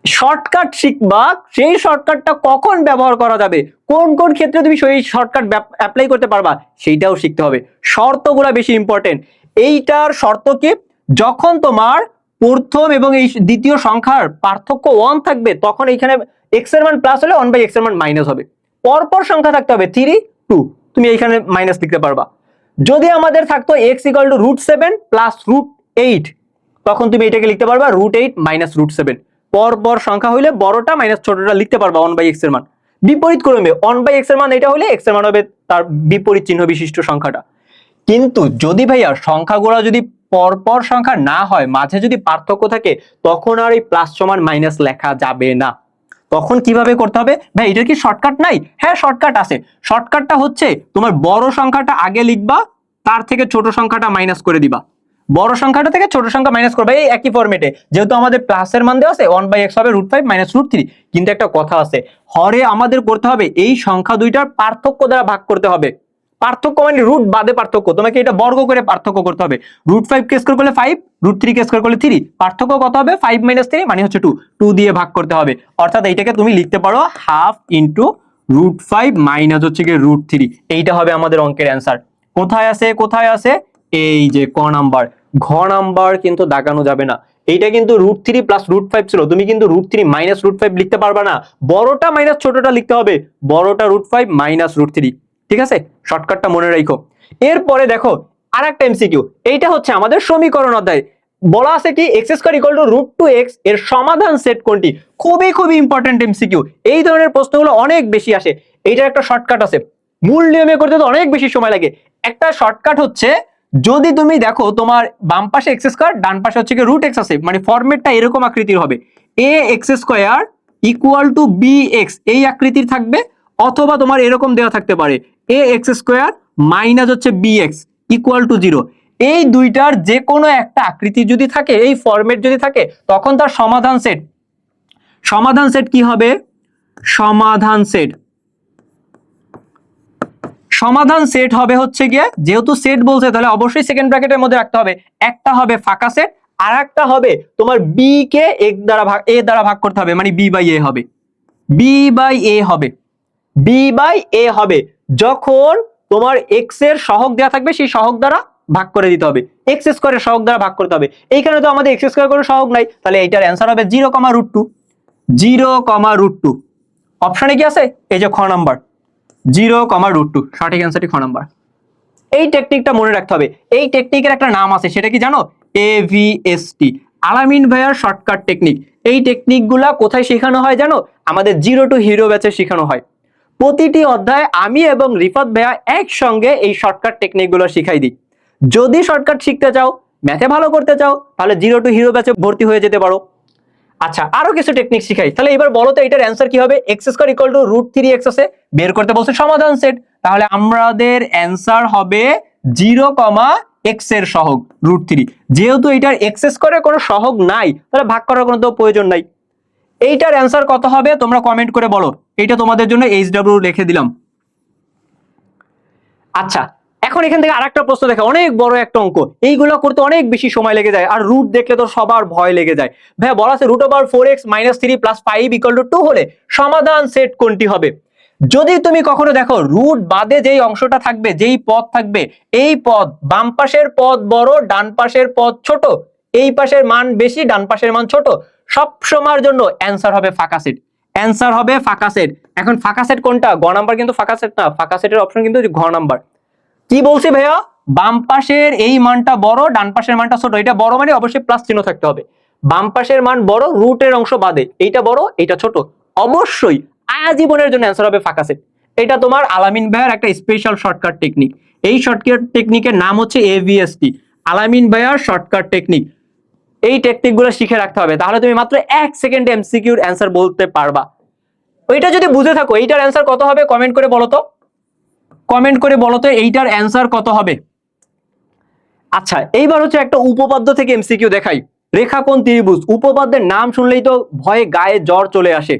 [SPEAKER 2] শর্টকাট শিখবা, সেই শর্টকাটটা কখন ব্যবহার করা যাবে, কোন কোন ক্ষেত্রে তুমি সেই শর্টকাট অ্যাপ্লাই করতে পারবা, সেইটাও শিখতে হবে। শর্তগুলো বেশি ইম্পর্টেন্ট। এইটার শর্ত কি, যখন তোমার প্রথম এবং এই দ্বিতীয় সংখ্যার পার্থক্য 1 থাকবে, তখন এইখানে x এর মান প্লাস হলে 1/x এর মান মাইনাস হবে। পরপর সংখ্যা থাকতে হবে 3 2, তুমি এইখানে মাইনাস লিখতে পারবা। যদি আমাদের থাকতো x = √7 প্লাস √8, তখন তুমি এটাকে লিখতে পারবা √8 মাইনাস √7। পরপর সংখ্যা হইলে বড়টা মাইনাস ছোটটা লিখতে পারবা 1/x এর মান। বিপরীত ক্রমে 1/x এর মান এটা হলে x এর মান হবে তার বিপরীত চিহ্ন বিশিষ্ট সংখ্যাটা। কিন্তু যদি ভাইয়া সংখ্যাগুলো যদি পরপর সংখ্যা না হয়, মাঝে যদি পার্থক্য থাকে, তখন আর এই প্লাস সমান মাইনাস লেখা যাবে না। তখন কিভাবে করতে হবে ভাই, এটার কি শর্টকাট নাই? হ্যাঁ শর্টকাট আছে। শর্টকাটটা হচ্ছে তোমার বড় সংখ্যাটা আগে লিখবা, তার থেকে ছোট সংখ্যাটা মাইনাস করে দিবা, বড় সংখ্যাটা থেকে ছোট সংখ্যা মাইনাস করবে, এই একই ফরম্যাটে। যেহেতু আমাদের প্লাসের মান দেওয়া আছে 1/x হবে √5 মাইনাস √3, কিন্তু একটা কথা আছে, হরে আমাদের করতে হবে এই সংখ্যা দুইটার পার্থক্য দ্বারা ভাগ করতে হবে। পার্থক্য মানে রুট বাদে পার্থক্য, তোমাকে এটা বর্গ করে পার্থক্য করতে হবে। √5 কে স্কয়ার করলে 5, √3 কে স্কয়ার করলে 3, পার্থক্য কত হবে? 5 - 3 মানে হচ্ছে 2, 2 দিয়ে ভাগ করতে হবে। অর্থাৎ এইটাকে তুমি লিখতে পারো হাফ ইন্টু √5 মাইনাস হচ্ছে কি √3। এইটা হবে আমাদের অঙ্কের অ্যান্সার। কোথায় আছে, কোথায় আছে? এই যে ক নাম্বার। ঘ নাম্বার কিন্তু দাগানো যাবে না। এইটা কিন্তু √3 প্লাস √5 ছিল, তুমি কিন্তু √3 মাইনাস √5 লিখতে পারবা না, বড়টা মাইনাস ছোটটা লিখতে হবে, বড়টা √5 মাইনাস √3। ঠিক আছে, শর্টকাটটা মনে রাখো। এরপরে দেখো আরেকটা এমসিকিউ, এইটা হচ্ছে আমাদের সমীকরণ অধ্যায়। বলা আছে কি x² = √2x এর সমাধান সেট কোনটি? খুবই খুবই ইম্পর্টেন্ট এমসিকিউ। এই ধরনের প্রশ্নগুলো অনেক বেশি আসে। এইটার একটা শর্টকাট আছে, মূল নিয়মে করতে তো অনেক বেশি সময় লাগে। একটা শর্টকাট হচ্ছে, যদি তুমি দেখো তোমার বাম পাশে x² ডান পাশে হচ্ছে কি √x আছে, মানে ফরম্যাটটা এরকম আকৃতির হবে, ax² = bx এই আকৃতির থাকবে, অথবা তোমার এরকম দেওয়া থাকতে পারে ax² মাইনাস হচ্ছে bx = 0। এই দুইটার যে কোনো একটা আকৃতি যদি থাকে, এই ফরম্যাট যদি থাকে, তখন তার সমাধান সেট, সমাধান সেট কি হবে? সমাধান সেট, সমাধান সেট হবে হচ্ছে গিয়ে, যেহেতু সেট বলছে তাহলে অবশ্যই সেকেন্ড ব্র্যাকেটের মধ্যে রাখতে হবে। একটা হবে ফাঁকা সেট, আর একটা হবে তোমার বি কে এ দ্বারা ভাগ করতে হবে, মানে b/a হবে, b/a হবে, b/a হবে। যখন তোমার x এর সহগ দেওয়া থাকবে, সেই সহগ দ্বারা ভাগ করে দিতে হবে, x² এর সহগ দ্বারা ভাগ করতে হবে। এইখানে তো আমাদের x² কোনো সহগ নাই, তাহলে এইটার অ্যান্সার হবে 0, √2। অপশনে কি আছে? এই যে খ নাম্বার 0, সঠিক অ্যান্সারটি খ নাম্বার। এই টেকনিকটা মনে রাখতে হবে। এই টেকনিকের একটা নাম আছে, সেটা কি জানো? AVST, আলামিন ভাইয়ার শর্টকাট টেকনিক। এই টেকনিকগুলা কোথায় শেখানো হয় জানো? আমাদের 0 to Hero ব্যাচে শেখানো হয়। প্রতিটি অধ্যায়ে আমি এবং রিফাত ভাইয়া একসঙ্গে এই শর্টকাট টেকনিকগুলো শিখাই দিই। যদি শর্টকাট শিখতে চাও, ম্যাথে ভালো করতে চাও, তাহলে 0 to Hero ব্যাচে ভর্তি হয়ে যেতে পারো। আচ্ছা, আরো কিছু টেকনিক শিখাই। তাহলে এবার বলো তো এটার অ্যান্সার কি হবে? x² = √3x আছে, বের করতে বলছে সমাধান সেট, তাহলে আমাদের অ্যান্সার হবে 0, x এর সহগ √3। যেহেতু এটার x² কোনো সহগ নাই, তাহলে ভাগ করার কোনো তো প্রয়োজন নাই। এইটার অ্যান্সার কত হবে তোমরা কমেন্ট করে বলো। এইটা তোমাদের জন্য HW লিখে দিলাম। আচ্ছা, এখন এখান থেকে আরেকটা প্রশ্ন দেখো, অনেক বড় একটা অঙ্ক, এইগুলো করতে অনেক বেশি সময় লেগে যায়, আর রুট দেখলে তো সবার ভয় লেগে যায়। ভাই বলা আছে √4x - 3 + 5 = 2 হলে সমাধান সেট কোনটি হবে? যদি তুমি কখনো দেখো রুট বাদে যেই অংশটা থাকবে, যেই পদ থাকবে, এই পদ বাম পাশের পদ বড়, ডান পাশের পদ ছোট, এই পাশের মান বেশি, ডান পাশের মান ছোট, সব সময়ের জন্য অ্যান্সার হবে ফাঁকা সেট, অ্যান্সার হবে ফাঁকা সেট। এখন ফাঁকা সেট কোনটা? গ নাম্বার কিন্তু ফাঁকা সেট না, ফাঁকা সেটের অপশন কিন্তু ঘ নাম্বার। কি বলছি ভাইয়া? বাম পাশের এই মানটা বড়, ডান পাশের মানটা ছোট। এটা বড় মানে অবশ্যই প্লাস চিহ্ন থাকতে হবে। বাম পাশের মান বড়, রুটের অংশ বাদে, এইটা বড় এইটা ছোট, অবশ্যই আজীবনের জন্য অ্যান্সার হবে ফাঁকা সেট। এটা তোমার আলামিন ভাইয়ার একটা স্পেশাল শর্টকাট টেকনিক। এই শর্টকাট টেকনিকের নাম হচ্ছে AVST, আলামিন ভাইয়ার শর্টকাট টেকনিক। এই টেকনিকগুলো শিখে রাখতে হবে, তাহলে তুমি মাত্র 1 সেকেন্ডে এমসিকিউর অ্যান্সার বলতে পারবা। ওইটা যদি বুঝে থাকো, এইটার অ্যান্সার কত হবে কমেন্ট করে বলো তো, কমেন্ট করে বলো তো এইটার অ্যান্সার কত হবে। আচ্ছা, এইবার হচ্ছে একটা উপপাদ্য থেকে এমসিকিউ দেখাই। রেখাকোণ ত্রিভুজ, উপপাদ্যের নাম শুনলেই তো ভয়ে গায়ে জ্বর চলে আসে।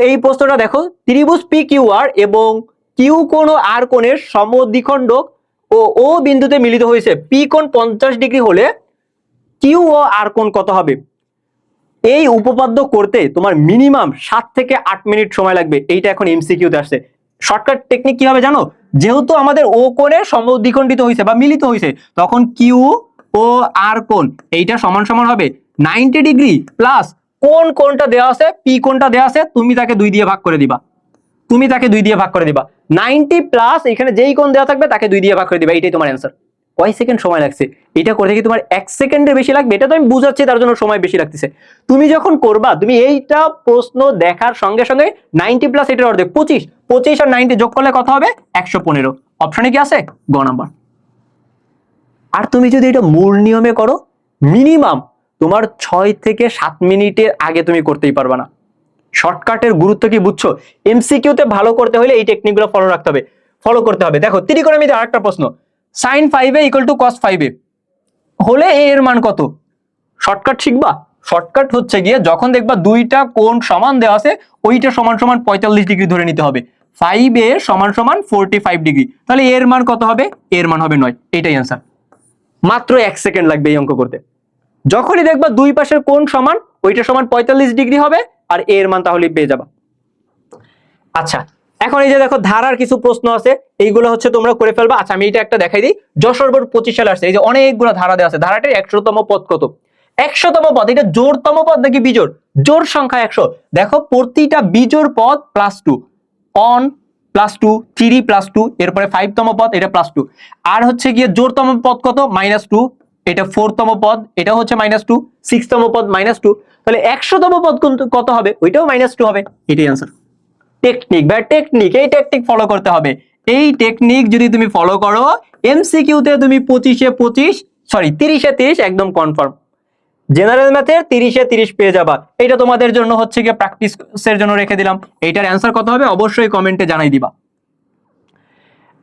[SPEAKER 2] এই প্রশ্নটা দেখো, ত্রিভুজ PQR এবং কিউ কোণ ও আর কোণের সমদ্বিখণ্ডক ও বিন্দুতে মিলিত হয়েছে। পি কোণ 50 ডিগ্রি হলে কিউ ও আর কোণ কত হবে? এই উপপাদ্য করতে তোমার মিনিমাম 7 থেকে 8 মিনিট সময় লাগবে। এইটা এখন এমসিকিউতে আসছে। শর্টকাট টেকনিক কি হবে জানো? যেহেতু আমাদের ও কোণের সমদ্বিখণ্ডিত হয়েছে বা মিলিত হয়েছে, তখন কিউ ও আর কোণ এইটা সমান সমান হবে 90 ডিগ্রি প্লাস কোণটা দেওয়া আছে, পি কোণটা দেওয়া আছে, তুমি তাকে 2 দিয়ে ভাগ করে দিবা, তুমি তাকে 2 দিয়ে ভাগ করে দিবা। 90 প্লাস এখানে যেই কোণ দেওয়া থাকবে তাকে 2 দিয়ে ভাগ করে দিবা। এইটাই তোমার অ্যান্সার। কয় সেকেন্ড সময় লাগছে এটা করতে? কি তোমার 1 সেকেন্ডের বেশি লাগবে? এটা তো আমি বুঝাচ্ছি, তার জন্য সময় বেশি লাগতেছে। তুমি যখন করবা, তুমি এইটা প্রশ্ন দেখার সঙ্গে সঙ্গে 90 প্লাস এটার অর্ধেক 25 আর 90 যোগ করলে কত হবে? 115। অপশনে কি আছে? গ নাম্বার। আর তুমি যদি এটা মূল নিয়মে করো, মিনিমাম তোমার 6 থেকে 7 মিনিটের আগে তুমি করতেই পারবা না। শর্টকাটের গুরুত্ব কি বুঝছো? এমসিকিউতে ভালো করতে হলে এই টেকনিকগুলো ফলো করতে হবে। দেখো ত্রিকোণমিতির আরেকটা প্রশ্ন, sin 5a = cos 5a হলে a এর মান কত? শর্টকাট শিখবা। শর্টকাট হচ্ছে গিয়ে যখন দেখবা দুইটা কোণ সমান দেওয়া আছে, ওইটা সমান সমান 45 ডিগ্রি ধরে নিতে হবে। 5a সমান সমান 45 ডিগ্রি, তাহলে এর মান কত হবে? এর মান হবে 9। এটাই অ্যান্সার। মাত্র 1 সেকেন্ড লাগবে এই অঙ্ক করতে। যখনই দেখবা দুই পাশের কোণ সমান, ওইটা সমান 45 ডিগ্রি হবে, আর এর মান তাহলেই পেয়ে যাবা। আচ্ছা, এখন এই যে দেখো ধারার কিছু প্রশ্ন আছে, এইগুলো হচ্ছে তোমরা করে ফেলবা। আচ্ছা, আমি এটা একটা দেখাই দিই। যশোর বোর্ড 25 সালে আসছে, এই যে অনেকগুলো ধারা দেওয়া আছে। ধারাটির 100তম পদ কত? 100তম পদ, এটা জোড়তম পদ নাকি বিজোড়? জোড় সংখ্যা 100। দেখো প্রতিটা বিজোড় পদ +2, অন +2, 3 +2, এরপরে 5তম পদ এটা +2, আর হচ্ছে গিয়ে জোড়তম পদ কত? -2, এটা 4তম পদ, এটা হচ্ছে -2, 6তম পদ -2, তাহলে 100তম পদ কত হবে? ওইটাও -2 হবে। এটাই आंसर। টেকনিক বা টেকনিক, এই টেকনিক ফলো করতে হবে। এই টেকনিক যদি তুমি ফলো করো, এমসিকিউ তে তুমি 30 এ 30 একদম কনফার্ম। জেনারেল ম্যাথের 30 এ 30 পেয়ে যাবা। এটা তোমাদের জন্য হচ্ছে গিয়ে প্র্যাকটিসের জন্য রেখে দিলাম। এইটার অ্যান্সার কত হবে অবশ্যই কমেন্টে জানাই দিবা।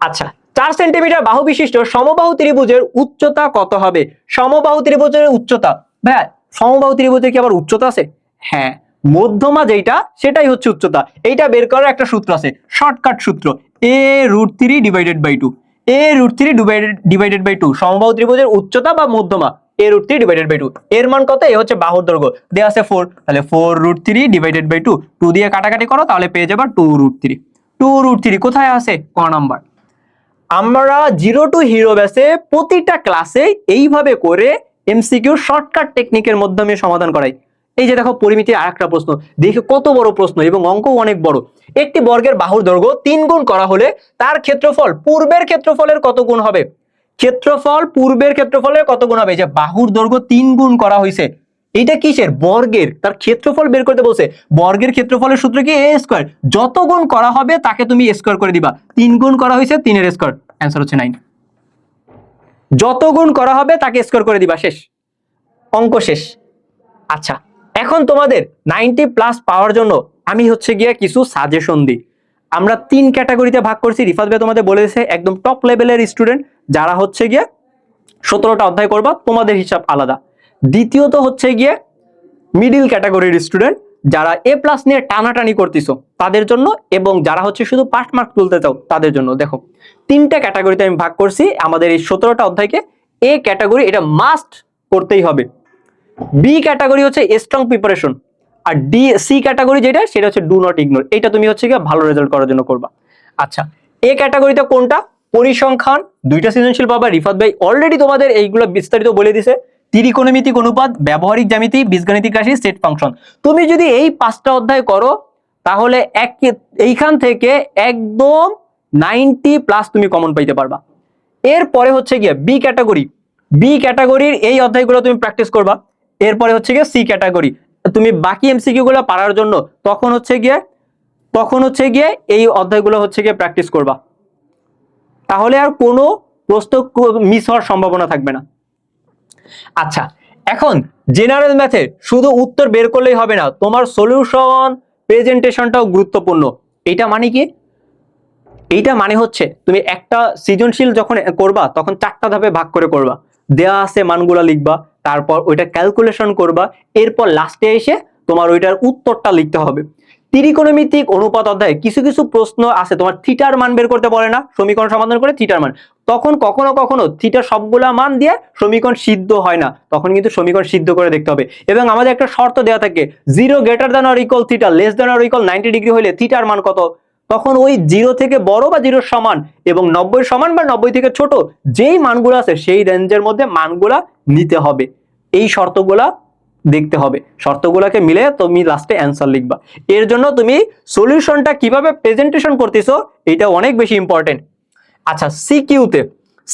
[SPEAKER 2] আচ্ছা, 4 সেন্টিমিটার বাহু বিশিষ্ট সমবাহু ত্রিভুজের উচ্চতা কত হবে? সমবাহু ত্রিভুজের উচ্চতা, ভাইয়া সমবাহু ত্রিভুজের কি আবার উচ্চতা আছে? হ্যাঁ, মধ্যমা যেটা সেটাই হচ্ছে উচ্চতা। এইটা বের করার একটা সূত্র আছে, শর্টকাট সূত্র, a√3 divided by 2। a√3 divided by 2 সমবাহু ত্রিভুজের উচ্চতা বা মধ্যমা, a√3 ডিভাইডেড বাই 2। এর মান কত? এ হচ্ছে বাহুর দৈর্ঘ্য, দেয়া আছে 4, তাহলে 4√3 ডিভাইডেড বাই 2, 2 দিয়ে কাটাকাটি করো তাহলে পেয়ে যাবা 2√3। 2√3 কোথায় আছে? ক নাম্বার। আমরা জিরো টু হিরো ব্যাচে প্রতিটা ক্লাসে এইভাবে করে এমসিকিউ শর্টকাট টেকনিকের মাধ্যমে সমাধান করাই। এই যে দেখো পরিমিতির আরেকটা প্রশ্ন, দেখো কত বড় প্রশ্ন এবং অঙ্ক অনেক বড়। একটি বর্গের বাহুর দৈর্ঘ্য 3 গুণ করা হলে তার ক্ষেত্রফল পূর্বের ক্ষেত্রফলের কত গুণ হবে? ক্ষেত্রফল পূর্বের ক্ষেত্রফলের কত গুণ হবে? যে বাহুর দৈর্ঘ্য 3 গুণ করা হয়েছে, এটা কিসের? বর্গের। তার ক্ষেত্রফল বের করতে বলছে। বর্গের ক্ষেত্রফলের সূত্র কি? a square. যত গুণ করা হবে তাকে তুমি স্কয়ার করে দিবা। 3 গুণ করা হয়েছে, 3 এর স্কয়ার, অ্যান্সার হচ্ছে 9। যত গুণ করা হবে তাকে স্কয়ার করে দিবা, শেষ, অঙ্ক শেষ। আচ্ছা, এখন তোমাদের 90+ পাওয়ার জন্য আমি হচ্ছে গিয়ে কিছু সাজেশন দিই। আমরা 3 ক্যাটাগরিতে ভাগ করছি। রিফাত ভাই তোমাদের বলেছে একদম টপ লেভেলের স্টুডেন্ট যারা হচ্ছে গিয়ে 17টা অধ্যায় করবা, তোমাদের হিসাব আলাদা। দ্বিতীয়ত হচ্ছে গিয়ে মিডিল ক্যাটাগরির স্টুডেন্ট যারা A+ নিয়ে টানাটানি করতেছো তাদের জন্য, এবং যারা হচ্ছে শুধু পাস মার্ক তুলতে চাও তাদের জন্য। দেখো 3টা ক্যাটাগরিতে আমি ভাগ করছি আমাদের এই 17টা অধ্যায়কে। এ ক্যাটাগরি, এটা মাস্ট করতেই হবে। বি ক্যাটাগরি হচ্ছে স্ট্রং প্রিপারেশন, আর সি ক্যাটাগরি যেটা সেটা হচ্ছে ডু নট ইগনোর। এটা তুমি হচ্ছে গিয়ে ভালো রেজাল্ট করার জন্য করবা। আচ্ছা, এ ক্যাটাগরিতে কোনটা? পরিসংখ্যান, 2টা সৃজনশীল পাবা। রিফাত ভাই অলরেডি তোমাদের এইগুলো বিস্তারিত বলে দিছে। ত্রিকোণমিতিক অনুপাত, ব্যবহারিক জ্যামিতি, বীজগাণিতিক রাশি, সেট ফাংশন। তুমি যদি এই 5টা অধ্যায় করো তাহলে এইখান থেকে একদম 90+ তুমি কমন পাইতে পারবা। এরপরে হচ্ছে গিয়ে বি ক্যাটাগরি। বি ক্যাটাগরির এই অধ্যায়গুলো তুমি প্র্যাকটিস করবা। এরপরে হচ্ছে গিয়ে সি ক্যাটাগরি, তুমি বাকি এমসিকিউ গুলো পারার জন্য তখন হচ্ছে গিয়ে এই অধ্যায়গুলো হচ্ছে গিয়ে প্র্যাকটিস করবা। তাহলে আর কোনো প্রশ্ন মিস হওয়ার সম্ভাবনা থাকবে না। আচ্ছা, এখন জেনারেল ম্যাথে শুধু উত্তর বের করলেই হবে না, তোমার সলিউশন প্রেজেন্টেশনটাও গুরুত্বপূর্ণ। এটা মানে কি? এইটা মানে হচ্ছে তুমি একটা সৃজনশীল যখন করবা তখন 4টা ধাপে ভাগ করে করবা। দেয়া আছে মানগুলা লিখবা, তারপর ওইটা ক্যালকুলেশন করবা, এরপর লাস্টে এসে তোমার ওইটার উত্তরটা লিখতে হবে। ত্রিকোণমিতিক অনুপাত অধ্যায়ে কিছু কিছু প্রশ্ন আছে তোমার থিটার মান বের করতে বলে না, সমীকরণ সমাধান করে থিটার মান। তখন কখনো কখনো থিটার সবগুলা মান দিয়ে সমীকরণ সিদ্ধ হয় না, তখন কিন্তু সমীকরণ সিদ্ধ করে দেখতে হবে। এবং আমাদের একটা শর্ত দেওয়া থাকে, 0 greater than or equal theta less than or equal 90 degree হলে থিটার মান কত? তখন ওই 0 থেকে বড় বা 0 সমান এবং 90 সমান বা 90 থেকে ছোট যেই মানগুলো আছে সেই রেঞ্জের মধ্যে মানগুলা নিতে হবে। এই শর্তগুলা দেখতে হবে, শর্তগুলোকে মিলে তুমি লাস্টে অ্যান্সার লিখবা। এর জন্য তুমি সলিউশনটা কিভাবে প্রেজেন্টেশন করতেছো এটা অনেক বেশি ইম্পর্টেন্ট। আচ্ছা,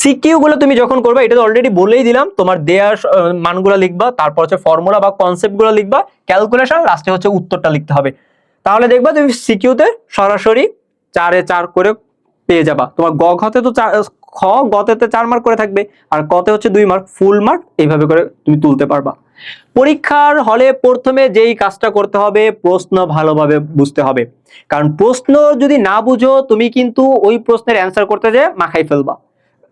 [SPEAKER 2] সিকিউ গুলো তুমি যখন করবে, এটা তো অলরেডি বলেই দিলাম, তোমার দেয়ার মানগুলো লিখবা, তারপর হচ্ছে ফর্মুলা বা কনসেপ্ট গুলো লিখবা, ক্যালকুলেশন, লাস্টে হচ্ছে উত্তরটা লিখতে হবে। তাহলে দেখবা তুমি সিকিউতে সরাসরি 4 এ 4 করে পেয়ে যাবা। তোমার গ ঘতে তো খ গতে 4 মার্ক করে থাকবে, আর কতে হচ্ছে 2 মার্ক, ফুল মার্ক এইভাবে করে তুমি তুলতে পারবা। পরীক্ষার হলে প্রথমে যেই কাজটা করতে হবে, প্রশ্ন ভালোভাবে বুঝতে হবে। কারণ প্রশ্ন যদি না বুঝো তুমি কিন্তু ওই প্রশ্নের অ্যান্সার করতে যে মাখাই ফেলবা।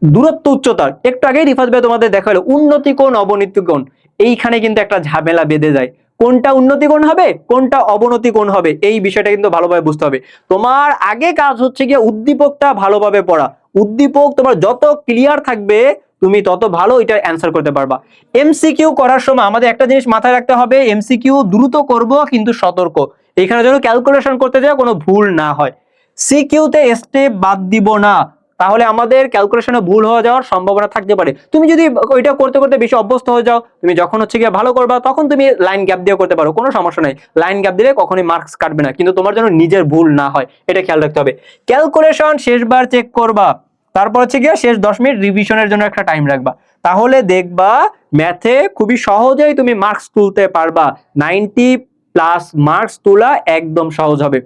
[SPEAKER 2] দূরত্ব উচ্চতার একটু আগেই রিফাত ভাই তোমাদের দেখালো উন্নতি কোণ অবনতি কোণ, এইখানে কিন্তু একটা ঝামেলা বেঁধে যায়। কোনটা উন্নতি কোণ হবে, কোনটা অবনতি কোণ হবে, এই বিষয়টা কিন্তু ভালোভাবে বুঝতে হবে। তোমার আগে কাজ হচ্ছে গিয়ে উদ্দীপকটা ভালোভাবে পড়া। উদ্দীপক তোমার যত ক্লিয়ার থাকবে তুমি তত ভালো এটা অ্যান্সার করতে পারবা। এমসিকিউ করার সময় আমাদের একটা জিনিস মাথায় রাখতে হবে, এমসিকিউ দ্রুত করব কিন্তু সতর্ক। এখানে যেন ক্যালকুলেশন করতে যায় কোনো ভুল না হয়। সিকিউতে স্টেপ বাদ দিব না, তাহলে আমাদের ক্যালকুলেশনে ভুল হয়ে যাওয়ার সম্ভাবনা থাকতে পারে। তুমি যদি ওইটা করতে করতে বেশি অভ্যস্ত হয়ে যাও, তুমি যখন হচ্ছে গিয়ে ভালো করবা তখন তুমি লাইন গ্যাপ দিয়ে করতে পারো, কোনো সমস্যা নাই। লাইন গ্যাপ দিলে কখনোই মার্কস কাটবে না, কিন্তু তোমার জন্য নিজের ভুল না হয় এটা খেয়াল রাখতে হবে। ক্যালকুলেশন শেষবার চেক করবা, তারপর হচ্ছে গিয়ে শেষ 10 মিনিট রিভিশনের জন্য একটা টাইম রাখবা, তাহলে দেখবা ম্যাথে খুবই সহজেই তুমি মার্কস তুলতে পারবা। 90+ মার্কস তোলা একদম সহজ হবে।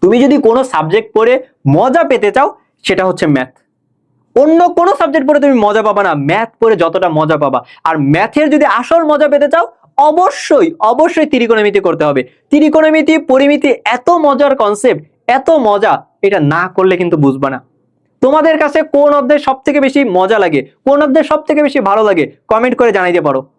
[SPEAKER 2] তুমি যদি কোনো সাবজেক্ট পড়ে মজা পেতে চাও সেটা হচ্ছে ম্যাথ। অন্য কোনো সাবজেক্ট পড়ে তুমি মজা পাবা না, ম্যাথ পড়ে যতটা মজা পাবা। আর ম্যাথের যদি আসল মজা পেতে চাও অবশ্যই অবশ্যই ত্রিকোণমিতি করতে হবে। ত্রিকোণমিতি পরিমিতি এত মজার কনসেপ্ট, এত মজা, এটা না করলে কিন্তু বুঝবা না। তোমাদের কাছে কোন অধ্যায় সব থেকে বেশি মজা লাগে, কোন অধ্যায় সব থেকে বেশি ভালো লাগে, কমেন্ট করে জানাইতে পারো।